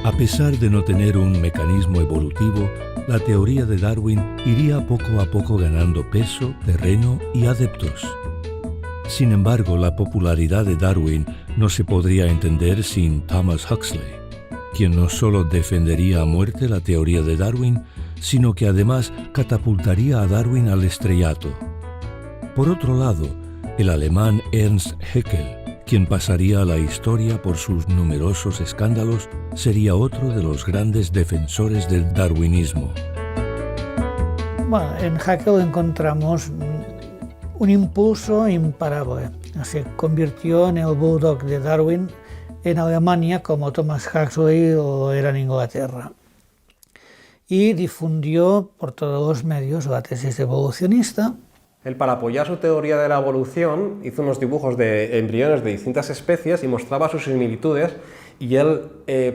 A pesar de no tener un mecanismo evolutivo, la teoría de Darwin iría poco a poco ganando peso, terreno y adeptos. Sin embargo, la popularidad de Darwin no se podría entender sin Thomas Huxley, quien no solo defendería a muerte la teoría de Darwin, sino que además catapultaría a Darwin al estrellato. Por otro lado, el alemán Ernst Haeckel, quien pasaría a la historia por sus numerosos escándalos, sería otro de los grandes defensores del darwinismo. Bueno, en Haeckel encontramos un impulso imparable. Se convirtió en el bulldog de Darwin en Alemania, como Thomas Huxley lo era en Inglaterra. Y difundió por todos los medios la tesis evolucionista. Él, para apoyar su teoría de la evolución, hizo unos dibujos de embriones de distintas especies y mostraba sus similitudes, y él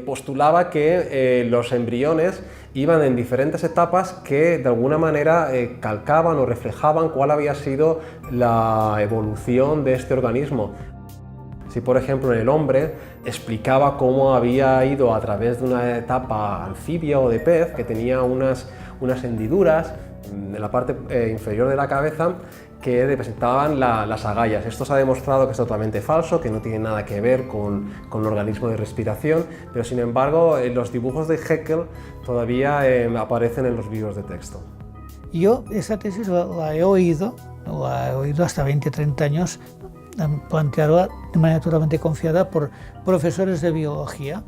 postulaba que los embriones iban en diferentes etapas que de alguna manera calcaban o reflejaban cuál había sido la evolución de este organismo. Si, por ejemplo, en el hombre explicaba cómo había ido a través de una etapa anfibia o de pez, que tenía unas hendiduras en la parte inferior de la cabeza que representaban las agallas. Esto se ha demostrado que es totalmente falso, que no tiene nada que ver con el organismo de respiración, pero sin embargo los dibujos de Haeckel todavía aparecen en los libros de texto. Yo esa tesis la he oído hasta 20-30 años plantearla de manera totalmente confiada por profesores de biología,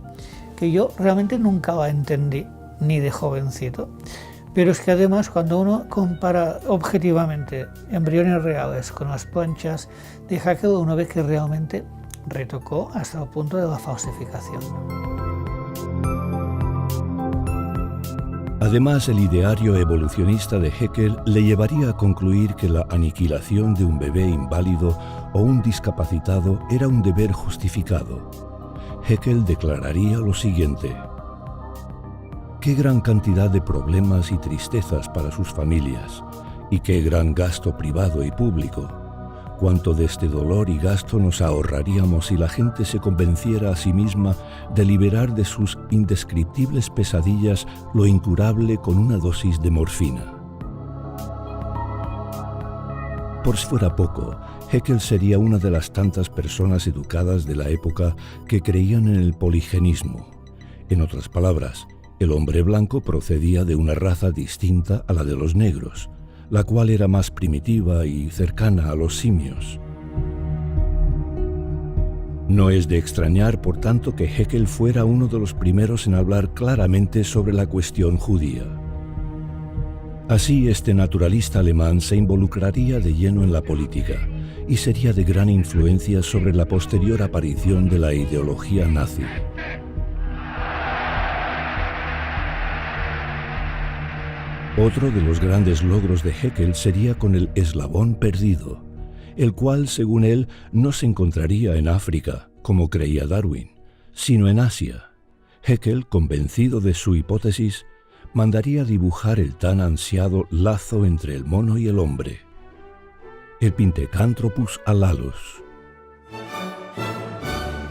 que yo realmente nunca la entendí, ni de jovencito. Pero es que además, cuando uno compara objetivamente embriones reales con las planchas de Haeckel, uno ve que realmente retocó hasta el punto de la falsificación. Además, el ideario evolucionista de Haeckel le llevaría a concluir que la aniquilación de un bebé inválido o un discapacitado era un deber justificado. Haeckel declararía lo siguiente: qué gran cantidad de problemas y tristezas para sus familias, y qué gran gasto privado y público. Cuánto de este dolor y gasto nos ahorraríamos si la gente se convenciera a sí misma de liberar de sus indescriptibles pesadillas lo incurable con una dosis de morfina. Por si fuera poco, Haeckel sería una de las tantas personas educadas de la época que creían en el poligenismo. En otras palabras, El hombre blanco procedía de una raza distinta a la de los negros, la cual era más primitiva y cercana a los simios. No es de extrañar, por tanto, que Haeckel fuera uno de los primeros en hablar claramente sobre la cuestión judía. Así, este naturalista alemán se involucraría de lleno en la política y sería de gran influencia sobre la posterior aparición de la ideología nazi. Otro de los grandes logros de Haeckel sería con el eslabón perdido, el cual, según él, no se encontraría en África, como creía Darwin, sino en Asia. Haeckel, convencido de su hipótesis, mandaría dibujar el tan ansiado lazo entre el mono y el hombre, el Pithecanthropus alalos,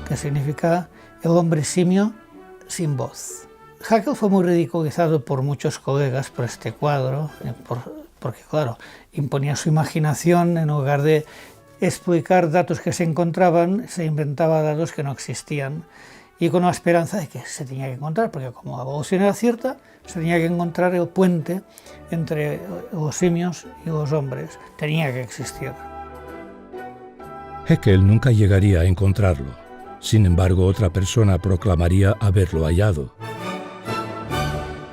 que significa el hombre simio sin voz. Haeckel fue muy ridiculizado por muchos colegas por este cuadro, porque claro, imponía su imaginación. En lugar de explicar datos que se encontraban, se inventaba datos que no existían, y con la esperanza de que se tenía que encontrar, porque como la evolución era cierta, se tenía que encontrar el puente entre los simios y los hombres, tenía que existir. Haeckel nunca llegaría a encontrarlo. Sin embargo, otra persona proclamaría haberlo hallado.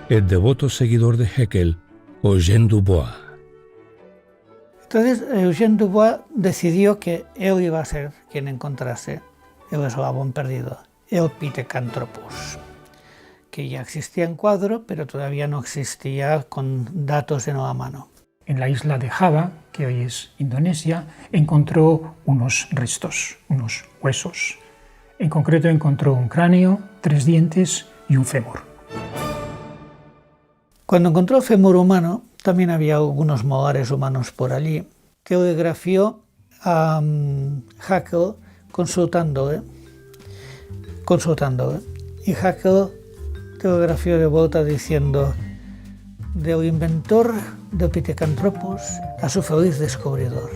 El devoto seguidor de Haeckel, Eugène Dubois. Entonces, Eugène Dubois decidió que él iba a ser quien encontrase el eslabón perdido, el Pithecanthropus, que ya existía en cuadro, pero todavía no existía con datos en la mano. En la isla de Java, que hoy es Indonesia, encontró unos restos, unos huesos. En concreto encontró un cráneo, 3 dientes y un fémur. Cuando encontró el fémur humano, también había algunos molares humanos por allí. Telegrafió a Haeckel consultándole, y Haeckel telegrafió de vuelta diciendo: del inventor del Pithecanthropus a su feliz descubridor.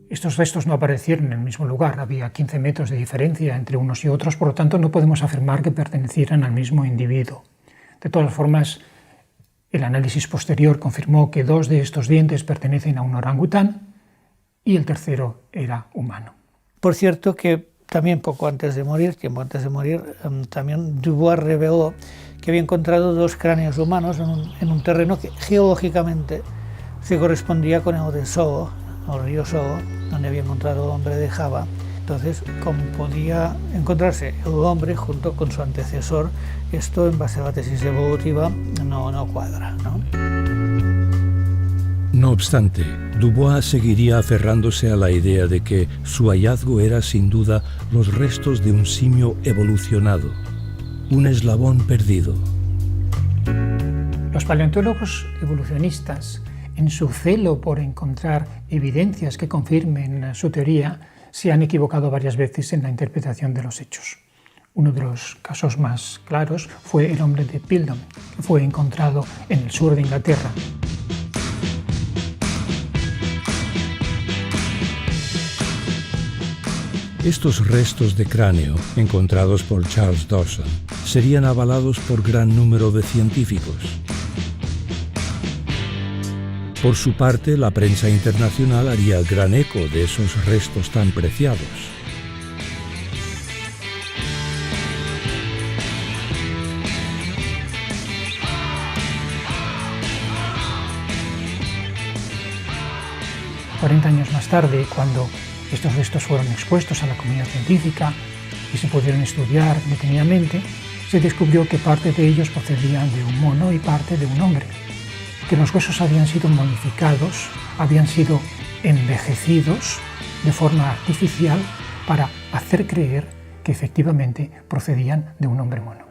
Estos restos no aparecieron en el mismo lugar, había 15 metros de diferencia entre unos y otros, por lo tanto no podemos afirmar que pertenecieran al mismo individuo. De todas formas, el análisis posterior confirmó que 2 de estos dientes pertenecen a un orangután y el tercero era humano. Por cierto que también tiempo antes de morir, también Dubois reveló que había encontrado 2 cráneos humanos en un terreno que geológicamente se correspondía con el de Solo, el río Solo, donde había encontrado el hombre de Java. Entonces, como podía encontrarse el hombre junto con su antecesor, esto en base a la tesis evolutiva no cuadra, ¿no? No obstante, Dubois seguiría aferrándose a la idea de que su hallazgo era sin duda los restos de un simio evolucionado, un eslabón perdido. Los paleontólogos evolucionistas, en su celo por encontrar evidencias que confirmen su teoría, se han equivocado varias veces en la interpretación de los hechos. Uno de los casos más claros fue el hombre de Piltdown, que fue encontrado en el sur de Inglaterra. Estos restos de cráneo, encontrados por Charles Dawson, serían avalados por gran número de científicos. Por su parte, la prensa internacional haría gran eco de esos restos tan preciados. «40 años más tarde, cuando estos restos fueron expuestos a la comunidad científica y se pudieron estudiar detenidamente, se descubrió que parte de ellos procedían de un mono y parte de un hombre, que los huesos habían sido modificados, habían sido envejecidos de forma artificial para hacer creer que efectivamente procedían de un hombre mono.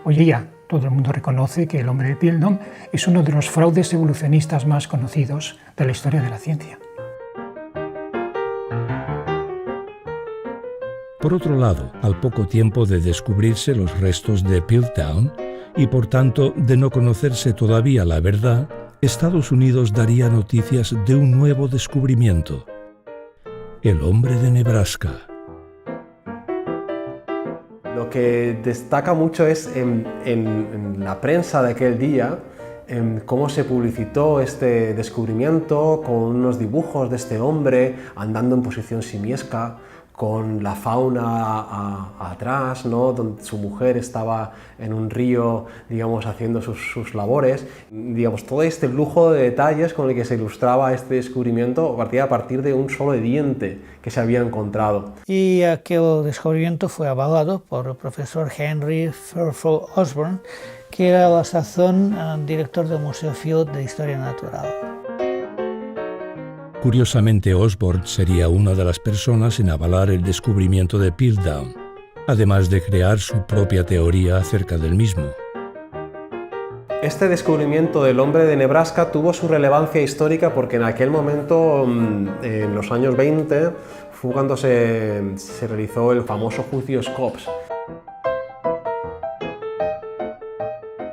Hoy día todo el mundo reconoce que el hombre de Piltdown es uno de los fraudes evolucionistas más conocidos de la historia de la ciencia. Por otro lado, al poco tiempo de descubrirse los restos de Piltdown, y por tanto de no conocerse todavía la verdad, Estados Unidos daría noticias de un nuevo descubrimiento: el hombre de Nebraska. Lo que destaca mucho es en la prensa de aquel día, en cómo se publicitó este descubrimiento con unos dibujos de este hombre andando en posición simiesca, con la fauna atrás, ¿no? Donde su mujer estaba en un río, digamos, haciendo sus labores. Digamos, todo este lujo de detalles con el que se ilustraba este descubrimiento partía a partir de un solo diente que se había encontrado. Y aquel descubrimiento fue avalado por el profesor Henry Fairfield Osborn, que era a la sazón director del Museo Field de Historia Natural. Curiosamente, Osborn sería una de las personas en avalar el descubrimiento de Piltdown, además de crear su propia teoría acerca del mismo. Este descubrimiento del hombre de Nebraska tuvo su relevancia histórica porque en aquel momento, en los años 20, fue cuando se realizó el famoso juicio Scopes.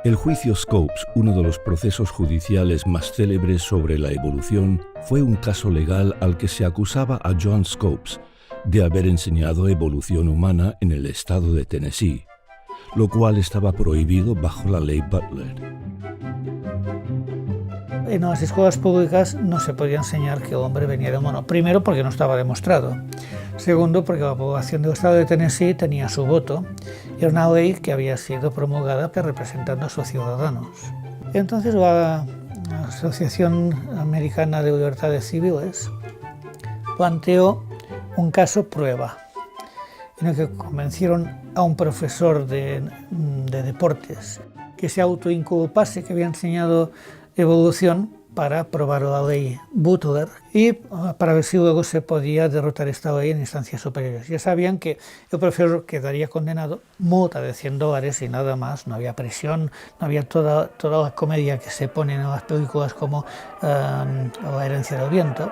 El juicio Scopes, uno de los procesos judiciales más célebres sobre la evolución, fue un caso legal al que se acusaba a John Scopes de haber enseñado evolución humana en el estado de Tennessee, lo cual estaba prohibido bajo la ley Butler. En las escuelas públicas no se podía enseñar que el hombre venía del mono. Primero, porque no estaba demostrado. Segundo, porque la población del estado de Tennessee tenía su voto. Era una ley que había sido promulgada representando a sus ciudadanos. Entonces la Asociación Americana de Libertades Civiles planteó un caso prueba, en el que convencieron a un profesor de deportes que se autoinculpase que había enseñado evolución para aprobar la ley Butler y para ver si luego se podía derrotar esta ley en instancias superiores. Ya sabían que el profesor quedaría condenado, multa de $100 y nada más, no había presión, no había toda la comedia que se pone en las películas como La herencia del viento.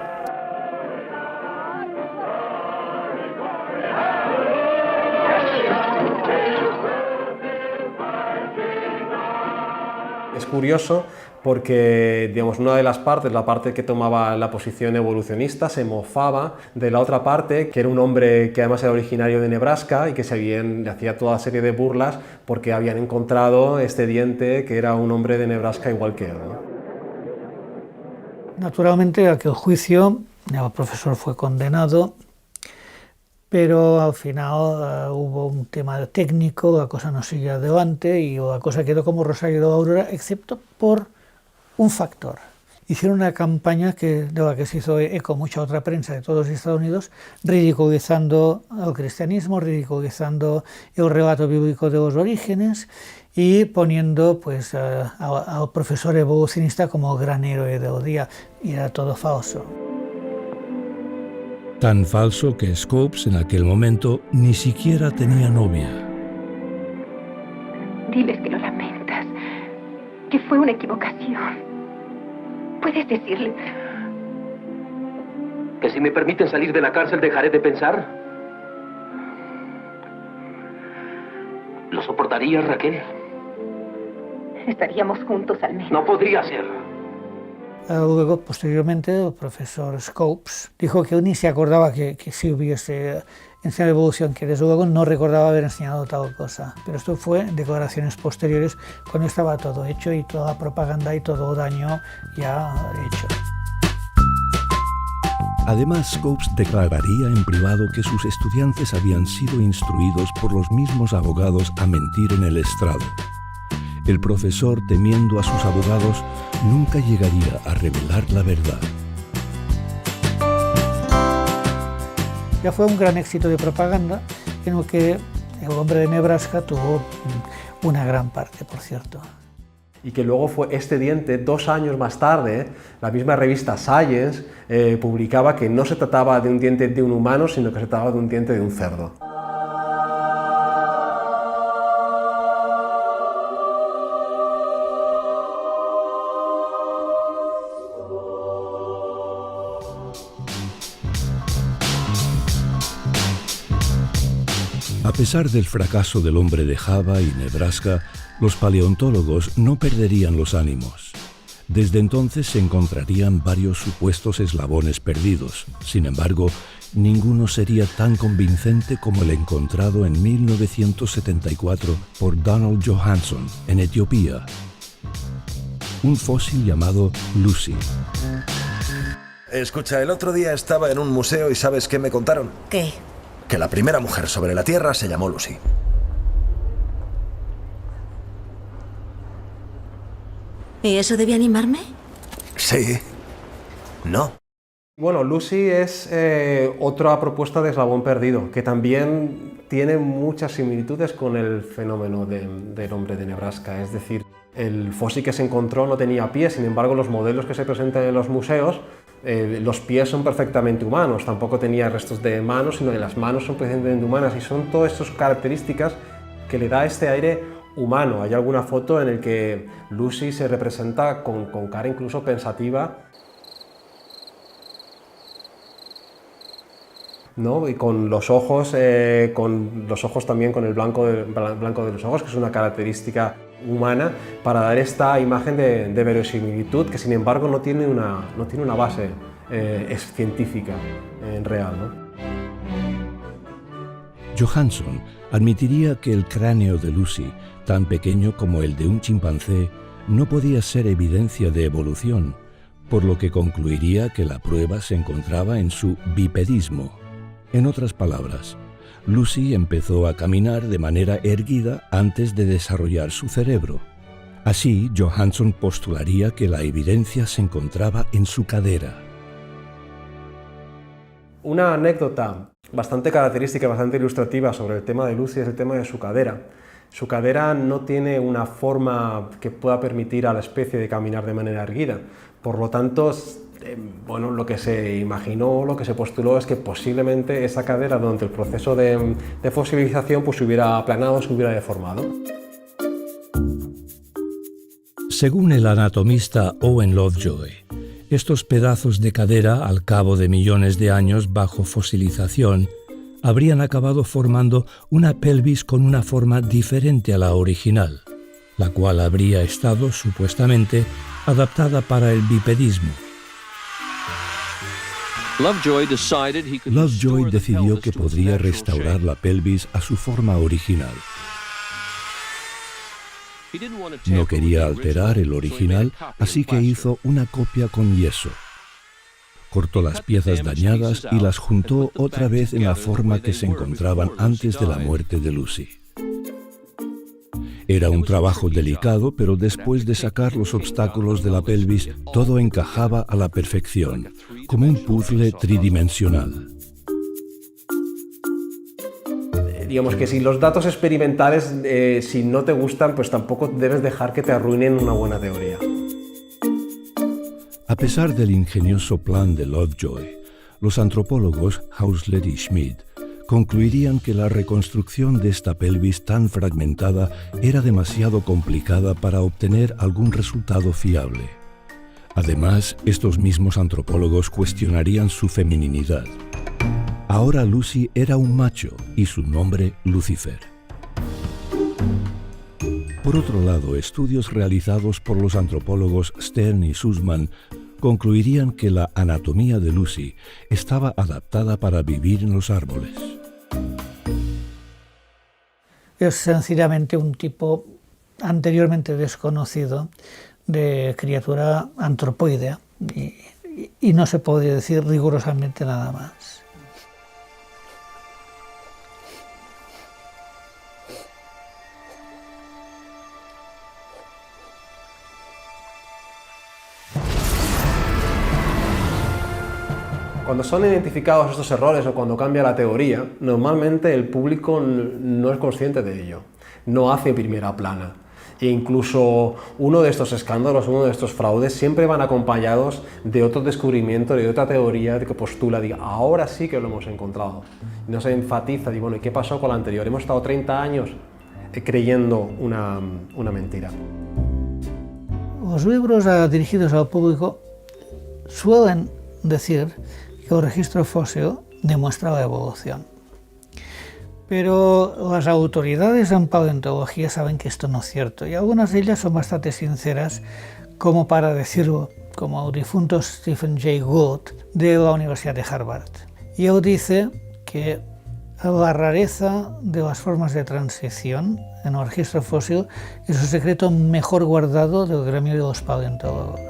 Es curioso porque, digamos, una de las partes, la parte que tomaba la posición evolucionista, se mofaba de la otra parte, que era un hombre que además era originario de Nebraska y que le hacía toda serie de burlas porque habían encontrado este diente que era un hombre de Nebraska igual que él, ¿no? Naturalmente, aquel juicio, el profesor fue condenado, pero al final hubo un tema técnico, la cosa no siguió adelante y la cosa quedó como Rosario de la Aurora, excepto por un factor. Hicieron una campaña de la que se hizo eco mucha otra prensa de todos los Estados Unidos, ridiculizando el cristianismo, ridiculizando el relato bíblico de los orígenes y poniendo pues, al profesor evolucionista como el gran héroe del día, y era todo falso. Tan falso que Scopes en aquel momento ni siquiera tenía novia. Diles que lo lamentas, que fue una equivocación. ¿Puedes decirle? ¿Que si me permiten salir de la cárcel dejaré de pensar? ¿Lo soportarías, Raquel? Estaríamos juntos al menos. No podría ser. Luego, posteriormente, el profesor Scopes dijo que él ni se acordaba que sí hubiese enseñado evolución, que desde luego no recordaba haber enseñado tal cosa. Pero esto fue en declaraciones posteriores, cuando estaba todo hecho y toda la propaganda y todo el daño ya hecho. Además, Scopes declararía en privado que sus estudiantes habían sido instruidos por los mismos abogados a mentir en el estrado. El profesor, temiendo a sus abogados, nunca llegaría a revelar la verdad. Ya fue un gran éxito de propaganda, en el que el hombre de Nebraska tuvo una gran parte, por cierto. Y que luego fue este diente, 2 años más tarde, la misma revista Science publicaba que no se trataba de un diente de un humano, sino que se trataba de un diente de un cerdo. A pesar del fracaso del hombre de Java y Nebraska, los paleontólogos no perderían los ánimos. Desde entonces se encontrarían varios supuestos eslabones perdidos. Sin embargo, ninguno sería tan convincente como el encontrado en 1974 por Donald Johanson en Etiopía. Un fósil llamado Lucy. Escucha, el otro día estaba en un museo y ¿sabes qué me contaron? ¿Qué? Que la primera mujer sobre la Tierra se llamó Lucy. ¿Y eso debe animarme? Sí. No. Bueno, Lucy es otra propuesta de eslabón perdido, que también tiene muchas similitudes con el fenómeno del hombre de Nebraska. Es decir, el fósil que se encontró no tenía pies, sin embargo los modelos que se presentan en los museos, los pies son perfectamente humanos, tampoco tenía restos de manos, sino que las manos son perfectamente humanas, y son todas estas características que le da este aire humano. Hay alguna foto en la que Lucy se representa con cara incluso pensativa, ¿no? Y con los ojos también con el blanco de los ojos, que es una característica humana, para dar esta imagen de verosimilitud, que sin embargo no tiene una base científica real, ¿no? Johanson admitiría que el cráneo de Lucy, tan pequeño como el de un chimpancé, no podía ser evidencia de evolución, por lo que concluiría que la prueba se encontraba en su bipedismo. En otras palabras, Lucy empezó a caminar de manera erguida antes de desarrollar su cerebro. Así, Johanson postularía que la evidencia se encontraba en su cadera. Una anécdota bastante característica, bastante ilustrativa sobre el tema de Lucy es el tema de su cadera. Su cadera no tiene una forma que pueda permitir a la especie de caminar de manera erguida. Por lo tanto, bueno, lo que se imaginó, lo que se postuló es que posiblemente esa cadera durante el proceso de fosilización pues se hubiera aplanado, se hubiera deformado. Según el anatomista Owen Lovejoy, estos pedazos de cadera, al cabo de millones de años bajo fosilización, habrían acabado formando una pelvis con una forma diferente a la original, la cual habría estado, supuestamente, adaptada para el bipedismo. Lovejoy decidió que podría restaurar la pelvis a su forma original. No quería alterar el original, así que hizo una copia con yeso. Cortó las piezas dañadas y las juntó otra vez en la forma que se encontraban antes de la muerte de Lucy. Era un trabajo delicado, pero después de sacar los obstáculos de la pelvis, todo encajaba a la perfección, como un puzzle tridimensional. Digamos que si los datos experimentales, si no te gustan, pues tampoco debes dejar que te arruinen una buena teoría. A pesar del ingenioso plan de Lovejoy, los antropólogos Hausler y Schmidt concluirían que la reconstrucción de esta pelvis tan fragmentada era demasiado complicada para obtener algún resultado fiable. Además, estos mismos antropólogos cuestionarían su femininidad. Ahora Lucy era un macho y su nombre Lucifer. Por otro lado, estudios realizados por los antropólogos Stern y Sussman concluirían que la anatomía de Lucy estaba adaptada para vivir en los árboles. Es sencillamente un tipo anteriormente desconocido de criatura antropoidea y no se podría decir rigurosamente nada más. Cuando son identificados estos errores o cuando cambia la teoría, normalmente el público no es consciente de ello, no hace primera plana. E incluso uno de estos escándalos, uno de estos fraudes, siempre van acompañados de otro descubrimiento, de otra teoría que postula, diga, ahora sí que lo hemos encontrado. No se enfatiza, digo, bueno, ¿y qué pasó con la anterior? Hemos estado 30 años creyendo una mentira. Los libros dirigidos al público suelen decir que el registro fósil demuestra la evolución. Pero las autoridades en paleontología saben que esto no es cierto y algunas de ellas son bastante sinceras como para decirlo, como el difunto Stephen Jay Gould de la Universidad de Harvard. Y él dice que la rareza de las formas de transición en el registro fósil es un secreto mejor guardado del gremio de los paleontólogos.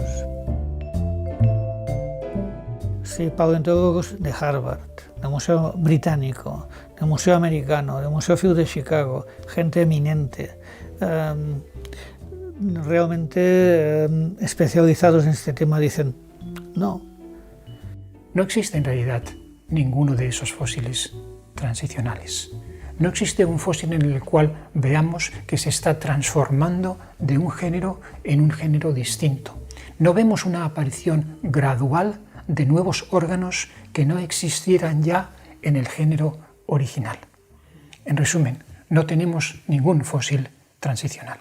Sí, paleontólogos de Harvard, del Museo Británico, del Museo Americano, del Museo Field de Chicago, gente eminente, realmente especializados en este tema, dicen no. No existe en realidad ninguno de esos fósiles transicionales. No existe un fósil en el cual veamos que se está transformando de un género en un género distinto. No vemos una aparición gradual de nuevos órganos que no existieran ya en el género original. En resumen, no tenemos ningún fósil transicional.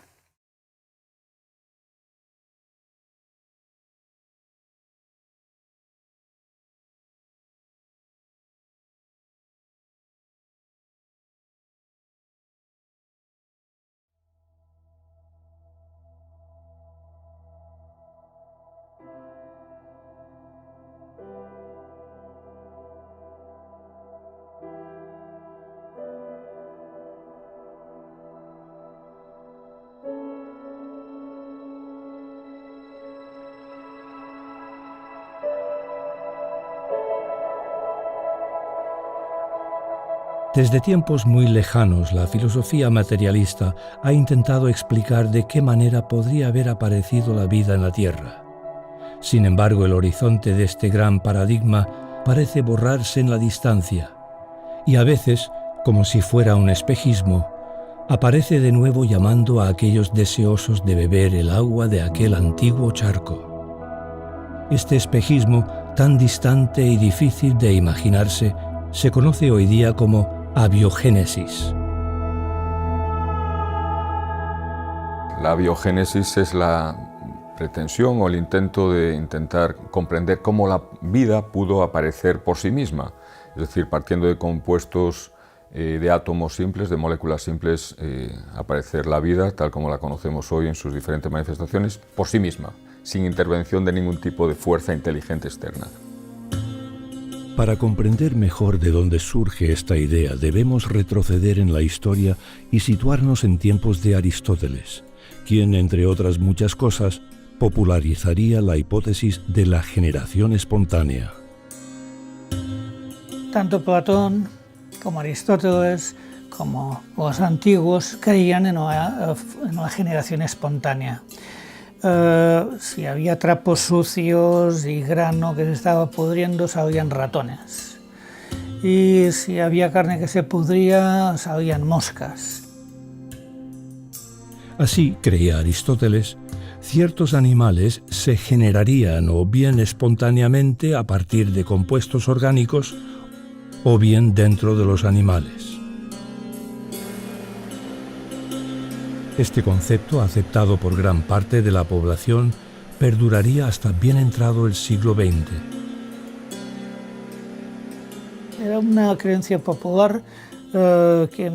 Desde tiempos muy lejanos, la filosofía materialista ha intentado explicar de qué manera podría haber aparecido la vida en la Tierra. Sin embargo, el horizonte de este gran paradigma parece borrarse en la distancia, y a veces, como si fuera un espejismo, aparece de nuevo llamando a aquellos deseosos de beber el agua de aquel antiguo charco. Este espejismo, tan distante y difícil de imaginarse, se conoce hoy día como abiogénesis. La abiogénesis es la pretensión o el intento de intentar comprender cómo la vida pudo aparecer por sí misma, es decir, partiendo de compuestos de átomos simples, de moléculas simples, aparecer la vida tal como la conocemos hoy en sus diferentes manifestaciones por sí misma, sin intervención de ningún tipo de fuerza inteligente externa. Para comprender mejor de dónde surge esta idea, debemos retroceder en la historia y situarnos en tiempos de Aristóteles, quien, entre otras muchas cosas, popularizaría la hipótesis de la generación espontánea. Tanto Platón como Aristóteles, como los antiguos, creían en la generación espontánea. Si había trapos sucios y grano que se estaba pudriendo, salían ratones. Y si había carne que se pudría, salían moscas. Así, creía Aristóteles, ciertos animales se generarían o bien espontáneamente a partir de compuestos orgánicos o bien dentro de los animales. Este concepto, aceptado por gran parte de la población, perduraría hasta bien entrado el siglo XX. Era una creencia popular que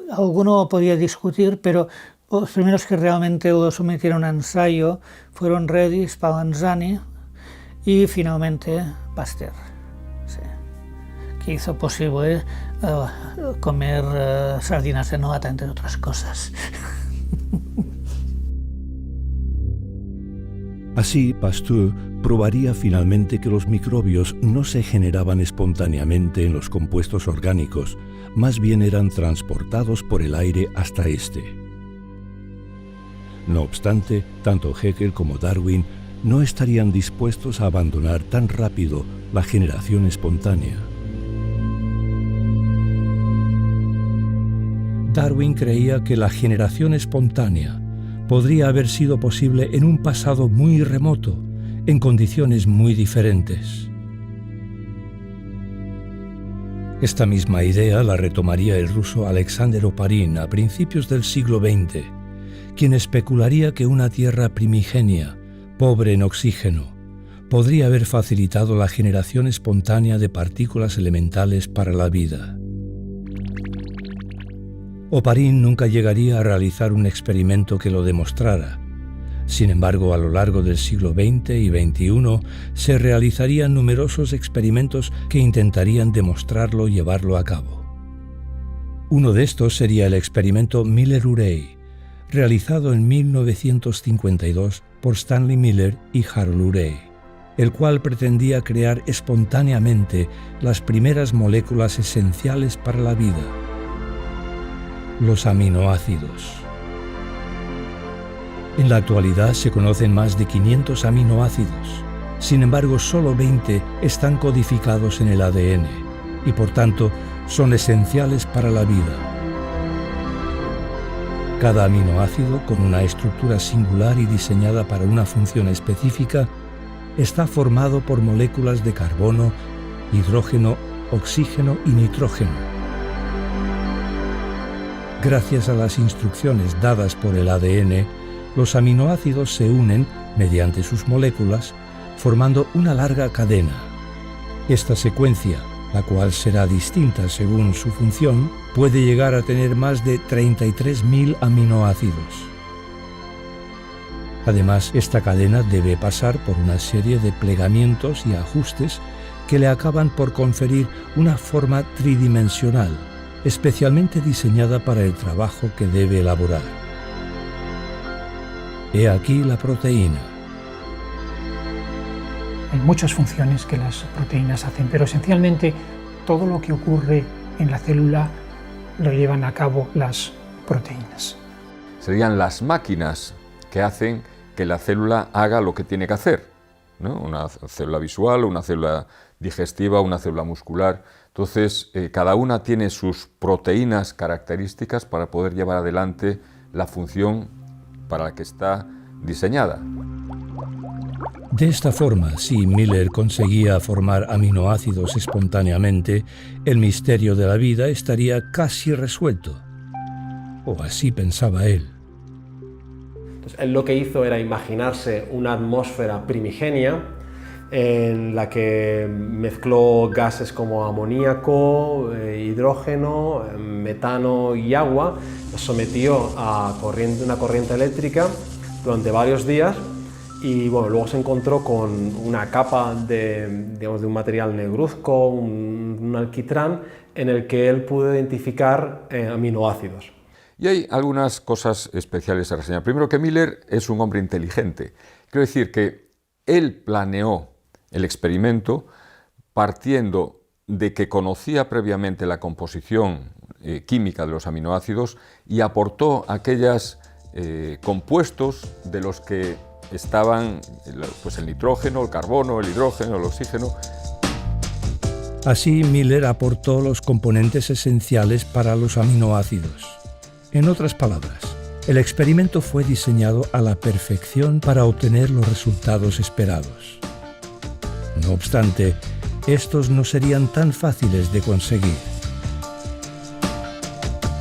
alguno podía discutir, pero los primeros que realmente lo sometieron a ensayo fueron Redi, Spallanzani y finalmente Pasteur, sí, que hizo posible comer sardinas de nata, entre otras cosas. Así, Pasteur probaría finalmente que los microbios no se generaban espontáneamente en los compuestos orgánicos, más bien eran transportados por el aire hasta este. No obstante, tanto Haeckel como Darwin no estarían dispuestos a abandonar tan rápido la generación espontánea. Darwin creía que la generación espontánea podría haber sido posible en un pasado muy remoto, en condiciones muy diferentes. Esta misma idea la retomaría el ruso Alexander Oparin a principios del siglo XX, quien especularía que una Tierra primigenia, pobre en oxígeno, podría haber facilitado la generación espontánea de partículas elementales para la vida. Oparin nunca llegaría a realizar un experimento que lo demostrara. Sin embargo, a lo largo del siglo XX y XXI se realizarían numerosos experimentos que intentarían demostrarlo y llevarlo a cabo. Uno de estos sería el experimento Miller-Urey, realizado en 1952 por Stanley Miller y Harold Urey, el cual pretendía crear espontáneamente las primeras moléculas esenciales para la vida, los aminoácidos. En la actualidad se conocen más de 500 aminoácidos. Sin embargo, solo 20 están codificados en el ADN y, por tanto, son esenciales para la vida. Cada aminoácido, con una estructura singular y diseñada para una función específica, está formado por moléculas de carbono, hidrógeno, oxígeno y nitrógeno. Gracias a las instrucciones dadas por el ADN, los aminoácidos se unen mediante sus moléculas, formando una larga cadena. Esta secuencia, la cual será distinta según su función, puede llegar a tener más de 33.000 aminoácidos. Además, esta cadena debe pasar por una serie de plegamientos y ajustes que le acaban por conferir una forma tridimensional, especialmente diseñada para el trabajo que debe elaborar. He aquí la proteína. Hay muchas funciones que las proteínas hacen, pero esencialmente todo lo que ocurre en la célula lo llevan a cabo las proteínas. Serían las máquinas que hacen que la célula haga lo que tiene que hacer, ¿no? Una célula visual, una célula digestiva, una célula muscular. Entonces, cada una tiene sus proteínas características para poder llevar adelante la función para la que está diseñada. De esta forma, si Miller conseguía formar aminoácidos espontáneamente, el misterio de la vida estaría casi resuelto. O así pensaba él. Entonces, él lo que hizo era imaginarse una atmósfera primigenia en la que mezcló gases como amoníaco, hidrógeno, metano y agua, los sometió a una corriente eléctrica durante varios días y bueno, luego se encontró con una capa de un material negruzco, un alquitrán, en el que él pudo identificar aminoácidos. Y hay algunas cosas especiales a reseñar. Primero, que Miller es un hombre inteligente. Quiero decir que él planeó el experimento partiendo de que conocía previamente la composición química de los aminoácidos y aportó aquellos compuestos de los que estaban pues, el nitrógeno, el carbono, el hidrógeno, el oxígeno. Así, Miller aportó los componentes esenciales para los aminoácidos. En otras palabras, el experimento fue diseñado a la perfección para obtener los resultados esperados. No obstante, estos no serían tan fáciles de conseguir.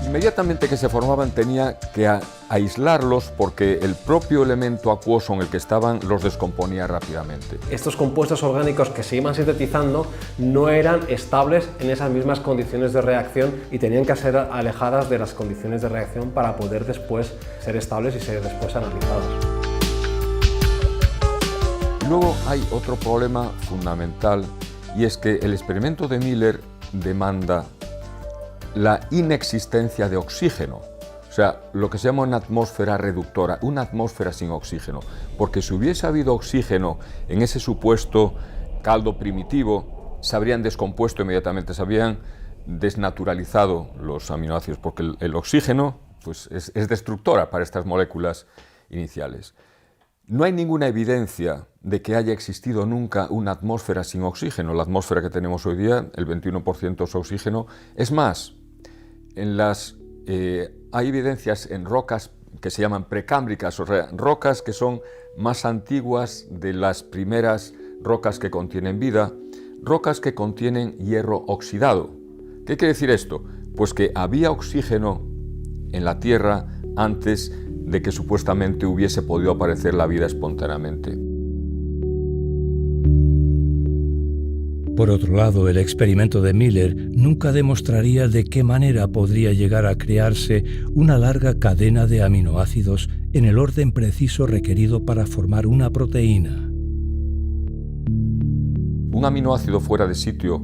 Inmediatamente que se formaban tenía que aislarlos porque el propio elemento acuoso en el que estaban los descomponía rápidamente. Estos compuestos orgánicos que se iban sintetizando no eran estables en esas mismas condiciones de reacción y tenían que ser alejadas de las condiciones de reacción para poder después ser estables y ser después analizados. Luego hay otro problema fundamental y es que el experimento de Miller demanda la inexistencia de oxígeno, o sea, lo que se llama una atmósfera reductora, una atmósfera sin oxígeno, porque si hubiese habido oxígeno en ese supuesto caldo primitivo, se habrían descompuesto inmediatamente, se habrían desnaturalizado los aminoácidos, porque el oxígeno pues, es destructora para estas moléculas iniciales. No hay ninguna evidencia de que haya existido nunca una atmósfera sin oxígeno. La atmósfera que tenemos hoy día, el 21% es oxígeno. Es más, hay evidencias en rocas que se llaman precámbricas, o sea, rocas que son más antiguas de las primeras rocas que contienen vida, rocas que contienen hierro oxidado. ¿Qué quiere decir esto? Pues que había oxígeno en la Tierra antes de que supuestamente hubiese podido aparecer la vida espontáneamente. Por otro lado, el experimento de Miller nunca demostraría de qué manera podría llegar a crearse una larga cadena de aminoácidos en el orden preciso requerido para formar una proteína. Un aminoácido fuera de sitio,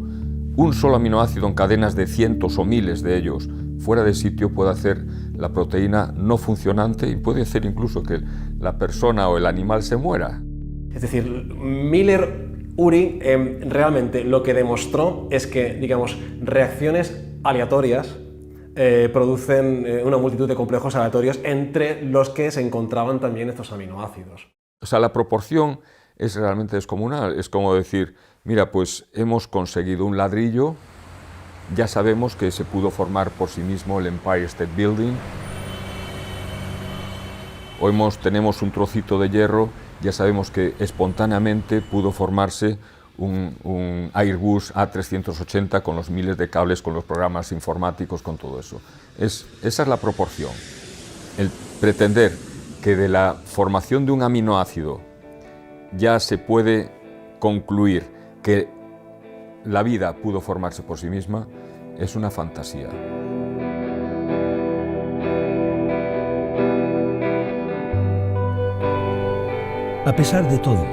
un solo aminoácido en cadenas de cientos o miles de ellos, fuera de sitio puede hacer la proteína no funcionante y puede hacer incluso que la persona o el animal se muera. Es decir, Miller-Urey realmente lo que demostró es que, digamos, reacciones aleatorias producen una multitud de complejos aleatorios entre los que se encontraban también estos aminoácidos. O sea, la proporción es realmente descomunal. Es como decir, mira, pues hemos conseguido un ladrillo, ya sabemos que se pudo formar por sí mismo el Empire State Building, o tenemos un trocito de hierro, ya sabemos que espontáneamente pudo formarse un Airbus A380 con los miles de cables, con los programas informáticos, con todo eso. Esa es la proporción. El pretender que de la formación de un aminoácido ya se puede concluir que la vida pudo formarse por sí misma es una fantasía. A pesar de todo,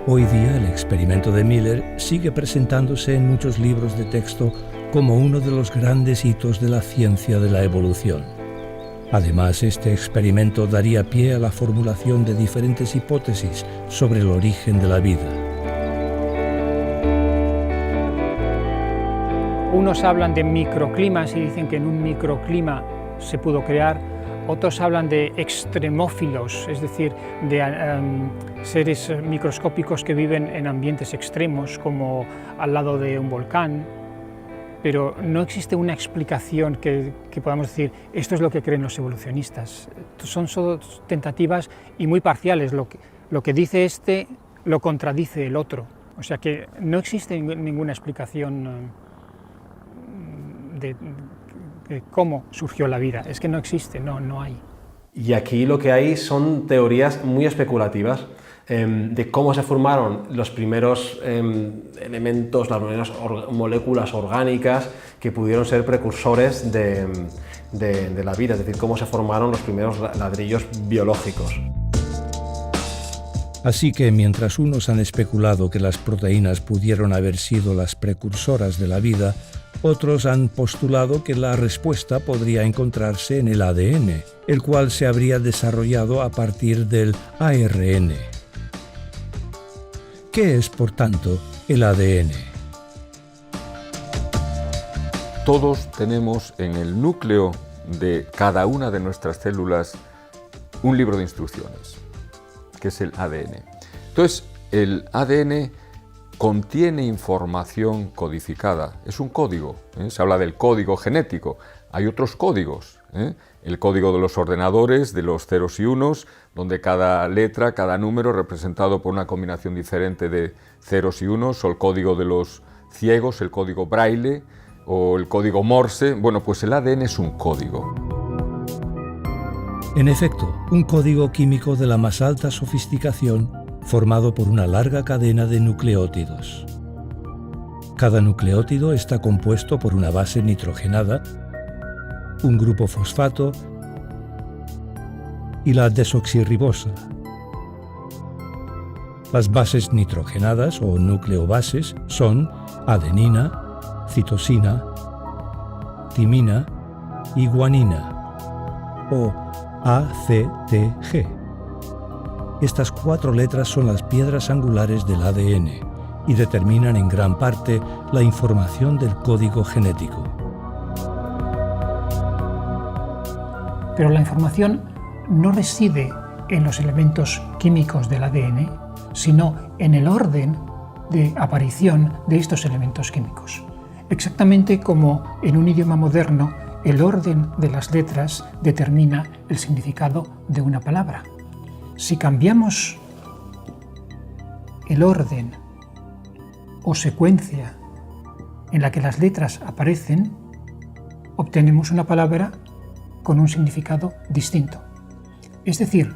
hoy día el experimento de Miller sigue presentándose en muchos libros de texto como uno de los grandes hitos de la ciencia de la evolución. Además, este experimento daría pie a la formulación de diferentes hipótesis sobre el origen de la vida. Unos hablan de microclimas y dicen que en un microclima se pudo crear. Otros hablan de extremófilos, es decir, de seres microscópicos que viven en ambientes extremos, como al lado de un volcán. Pero no existe una explicación que podamos decir, esto es lo que creen los evolucionistas. Son solo tentativas y muy parciales. Lo que dice este lo contradice el otro. O sea que no existe ninguna explicación de cómo surgió la vida. Es que no existe, no hay. Y aquí lo que hay son teorías muy especulativas de cómo se formaron los primeros elementos, las primeras moléculas orgánicas que pudieron ser precursores de la vida, es decir, cómo se formaron los primeros ladrillos biológicos. Así que mientras unos han especulado que las proteínas pudieron haber sido las precursoras de la vida, otros han postulado que la respuesta podría encontrarse en el ADN, el cual se habría desarrollado a partir del ARN. ¿Qué es, por tanto, el ADN? Todos tenemos en el núcleo de cada una de nuestras células un libro de instrucciones, que es el ADN. Entonces, el ADN contiene información codificada, es un código, se habla del código genético, hay otros códigos, el código de los ordenadores, de los ceros y unos, donde cada letra, cada número representado por una combinación diferente de ceros y unos, o el código de los ciegos, el código Braille, o el código Morse. Bueno, pues el ADN es un código. En efecto, un código químico de la más alta sofisticación, formado por una larga cadena de nucleótidos. Cada nucleótido está compuesto por una base nitrogenada, un grupo fosfato y la desoxirribosa. Las bases nitrogenadas o nucleobases son adenina, citosina, timina y guanina, o ACTG. Estas 4 letras son las piedras angulares del ADN y determinan en gran parte la información del código genético. Pero la información no reside en los elementos químicos del ADN, sino en el orden de aparición de estos elementos químicos. Exactamente como en un idioma moderno, el orden de las letras determina el significado de una palabra. Si cambiamos el orden o secuencia en la que las letras aparecen, obtenemos una palabra con un significado distinto. Es decir,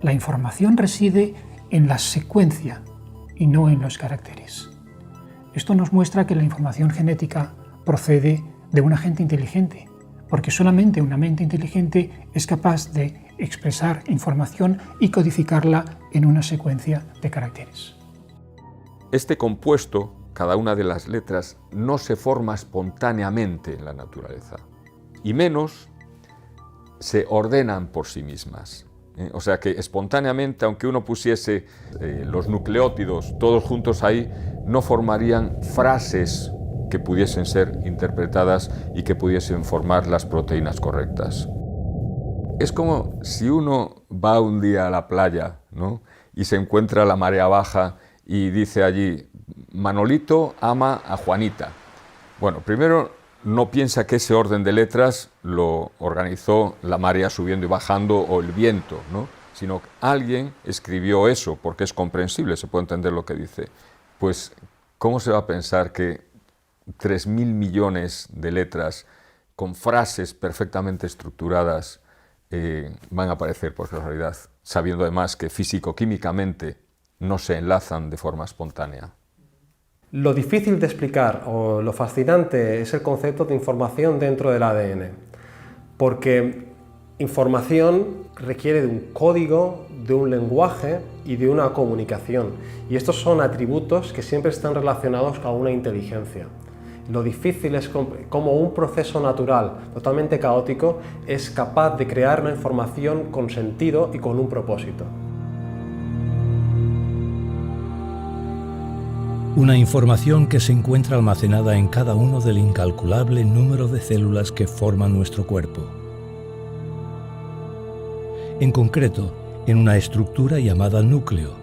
la información reside en la secuencia y no en los caracteres. Esto nos muestra que la información genética procede de una mente inteligente, porque solamente una mente inteligente es capaz de expresar información y codificarla en una secuencia de caracteres. Este compuesto, cada una de las letras, no se forma espontáneamente en la naturaleza, y menos se ordenan por sí mismas. O sea que espontáneamente, aunque uno pusiese los nucleótidos todos juntos ahí, no formarían frases que pudiesen ser interpretadas y que pudiesen formar las proteínas correctas. Es como si uno va un día a la playa, ¿no?, y se encuentra la marea baja y dice allí: Manolito ama a Juanita. Bueno, primero no piensa que ese orden de letras lo organizó la marea subiendo y bajando o el viento, ¿no?, sino que alguien escribió eso, porque es comprensible, se puede entender lo que dice. Pues, ¿cómo se va a pensar que 3.000 millones de letras con frases perfectamente estructuradas van a aparecer por casualidad, sabiendo además que físico-químicamente no se enlazan de forma espontánea? Lo difícil de explicar o lo fascinante es el concepto de información dentro del ADN, porque información requiere de un código, de un lenguaje y de una comunicación, y estos son atributos que siempre están relacionados con una inteligencia. Lo difícil es cómo un proceso natural totalmente caótico es capaz de crear una información con sentido y con un propósito. Una información que se encuentra almacenada en cada uno del incalculable número de células que forman nuestro cuerpo. En concreto, en una estructura llamada núcleo,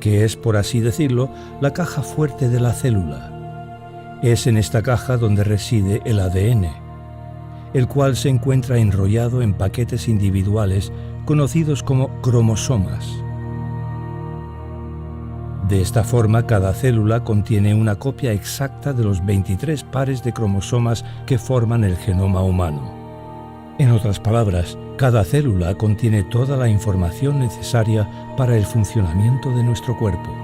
que es, por así decirlo, la caja fuerte de la célula. Es en esta caja donde reside el ADN, el cual se encuentra enrollado en paquetes individuales conocidos como cromosomas. De esta forma, cada célula contiene una copia exacta de los 23 pares de cromosomas que forman el genoma humano. En otras palabras, cada célula contiene toda la información necesaria para el funcionamiento de nuestro cuerpo.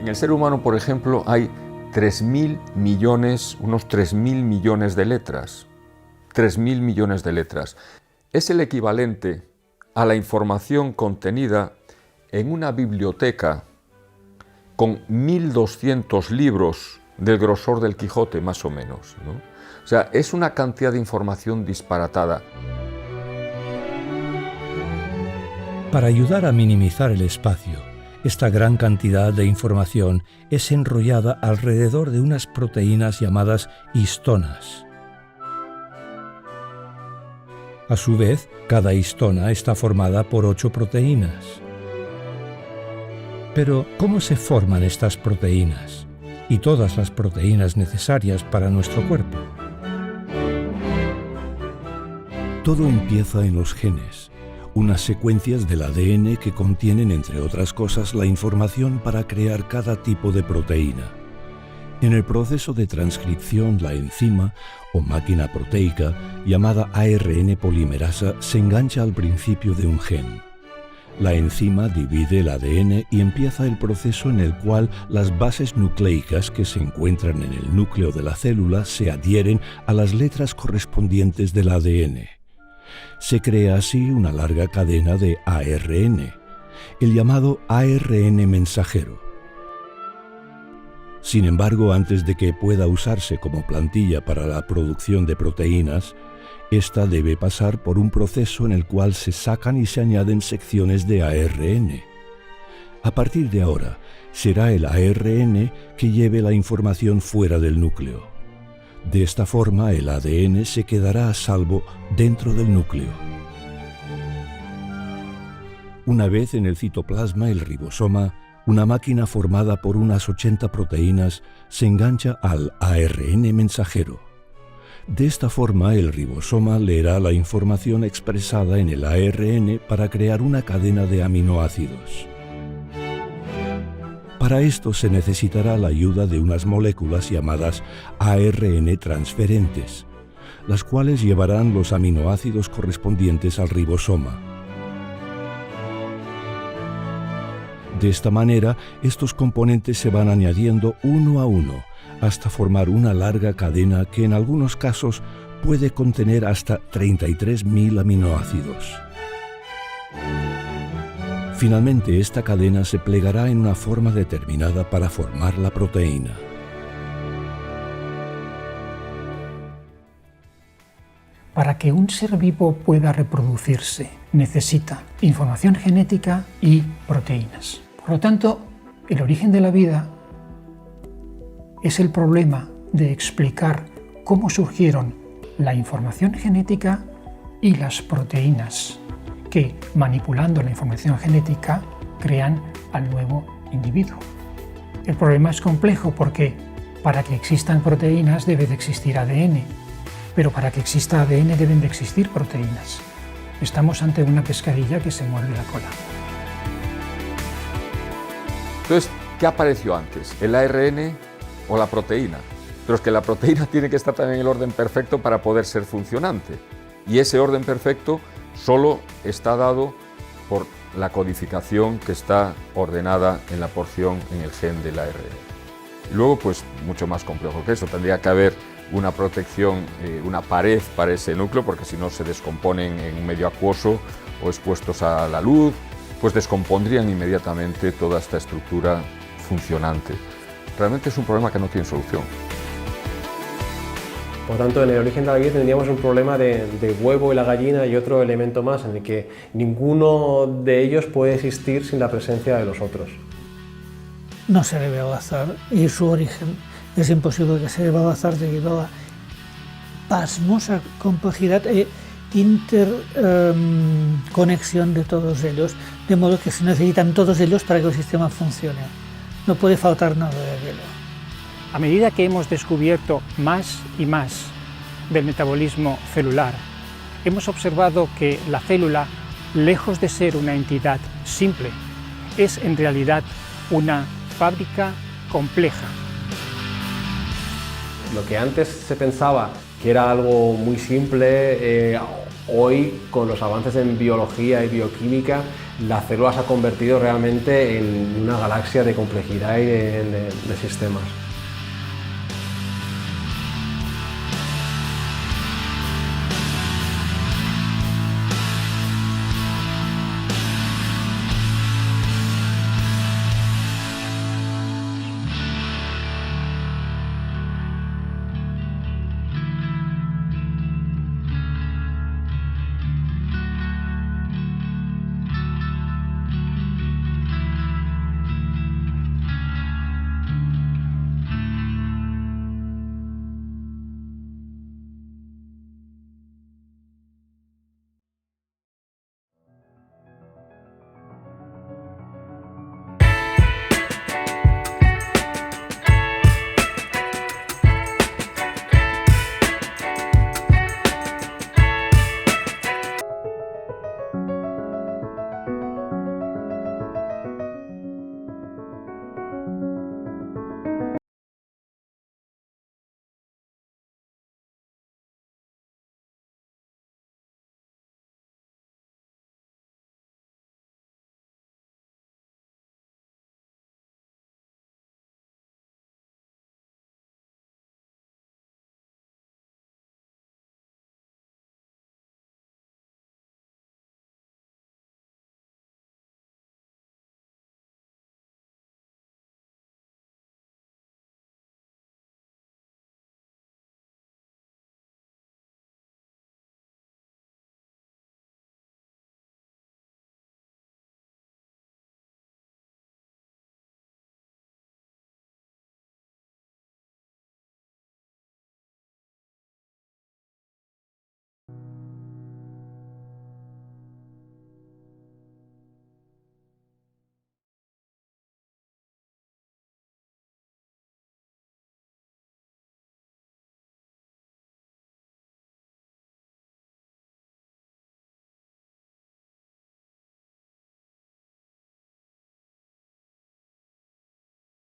En el ser humano, por ejemplo, hay 3.000 millones, unos 3.000 millones de letras. 3.000 millones de letras. Es el equivalente a la información contenida en una biblioteca con 1.200 libros del grosor del Quijote, más o menos, ¿no? O sea, es una cantidad de información disparatada. Para ayudar a minimizar el espacio, esta gran cantidad de información es enrollada alrededor de unas proteínas llamadas histonas. A su vez, cada histona está formada por 8 proteínas. Pero, ¿cómo se forman estas proteínas? Y todas las proteínas necesarias para nuestro cuerpo. Todo empieza en los genes, unas secuencias del ADN que contienen, entre otras cosas, la información para crear cada tipo de proteína. En el proceso de transcripción, la enzima, o máquina proteica, llamada ARN polimerasa, se engancha al principio de un gen. La enzima divide el ADN y empieza el proceso en el cual las bases nucleicas que se encuentran en el núcleo de la célula se adhieren a las letras correspondientes del ADN. Se crea así una larga cadena de ARN, el llamado ARN mensajero. Sin embargo, antes de que pueda usarse como plantilla para la producción de proteínas, esta debe pasar por un proceso en el cual se sacan y se añaden secciones de ARN. A partir de ahora, será el ARN que lleve la información fuera del núcleo. De esta forma, el ADN se quedará a salvo dentro del núcleo. Una vez en el citoplasma, el ribosoma, una máquina formada por unas 80 proteínas, se engancha al ARN mensajero. De esta forma, el ribosoma leerá la información expresada en el ARN para crear una cadena de aminoácidos. Para esto se necesitará la ayuda de unas moléculas llamadas ARN transferentes, las cuales llevarán los aminoácidos correspondientes al ribosoma. De esta manera, estos componentes se van añadiendo uno a uno, hasta formar una larga cadena que en algunos casos puede contener hasta 33.000 aminoácidos. Finalmente, esta cadena se plegará en una forma determinada para formar la proteína. Para que un ser vivo pueda reproducirse, necesita información genética y proteínas. Por lo tanto, el origen de la vida es el problema de explicar cómo surgieron la información genética y las proteínas, que, manipulando la información genética, crean al nuevo individuo. El problema es complejo porque para que existan proteínas debe de existir ADN, pero para que exista ADN deben de existir proteínas. Estamos ante una pescadilla que se muerde la cola. Entonces, ¿qué apareció antes? ¿El ARN o la proteína? Pero es que la proteína tiene que estar también en el orden perfecto para poder ser funcionante. Y ese orden perfecto solo está dado por la codificación que está ordenada en la porción en el gen del ARN. Y luego, pues, mucho más complejo que eso. Tendría que haber una protección, una pared para ese núcleo, porque si no se descomponen en un medio acuoso o expuestos a la luz, pues descompondrían inmediatamente toda esta estructura funcionante. Realmente es un problema que no tiene solución. Por tanto, en el origen de la vida tendríamos un problema de huevo y la gallina y otro elemento más, en el que ninguno de ellos puede existir sin la presencia de los otros. No se debe al azar, y su origen es imposible que se deba al azar debido a la pasmosa complejidad e interconexión de todos ellos, de modo que se necesitan todos ellos para que el sistema funcione. No puede faltar nada de aquello. A medida que hemos descubierto más y más del metabolismo celular, hemos observado que la célula, lejos de ser una entidad simple, es en realidad una fábrica compleja. Lo que antes se pensaba que era algo muy simple, hoy con los avances en biología y bioquímica, la célula se ha convertido realmente en una galaxia de complejidad y de sistemas.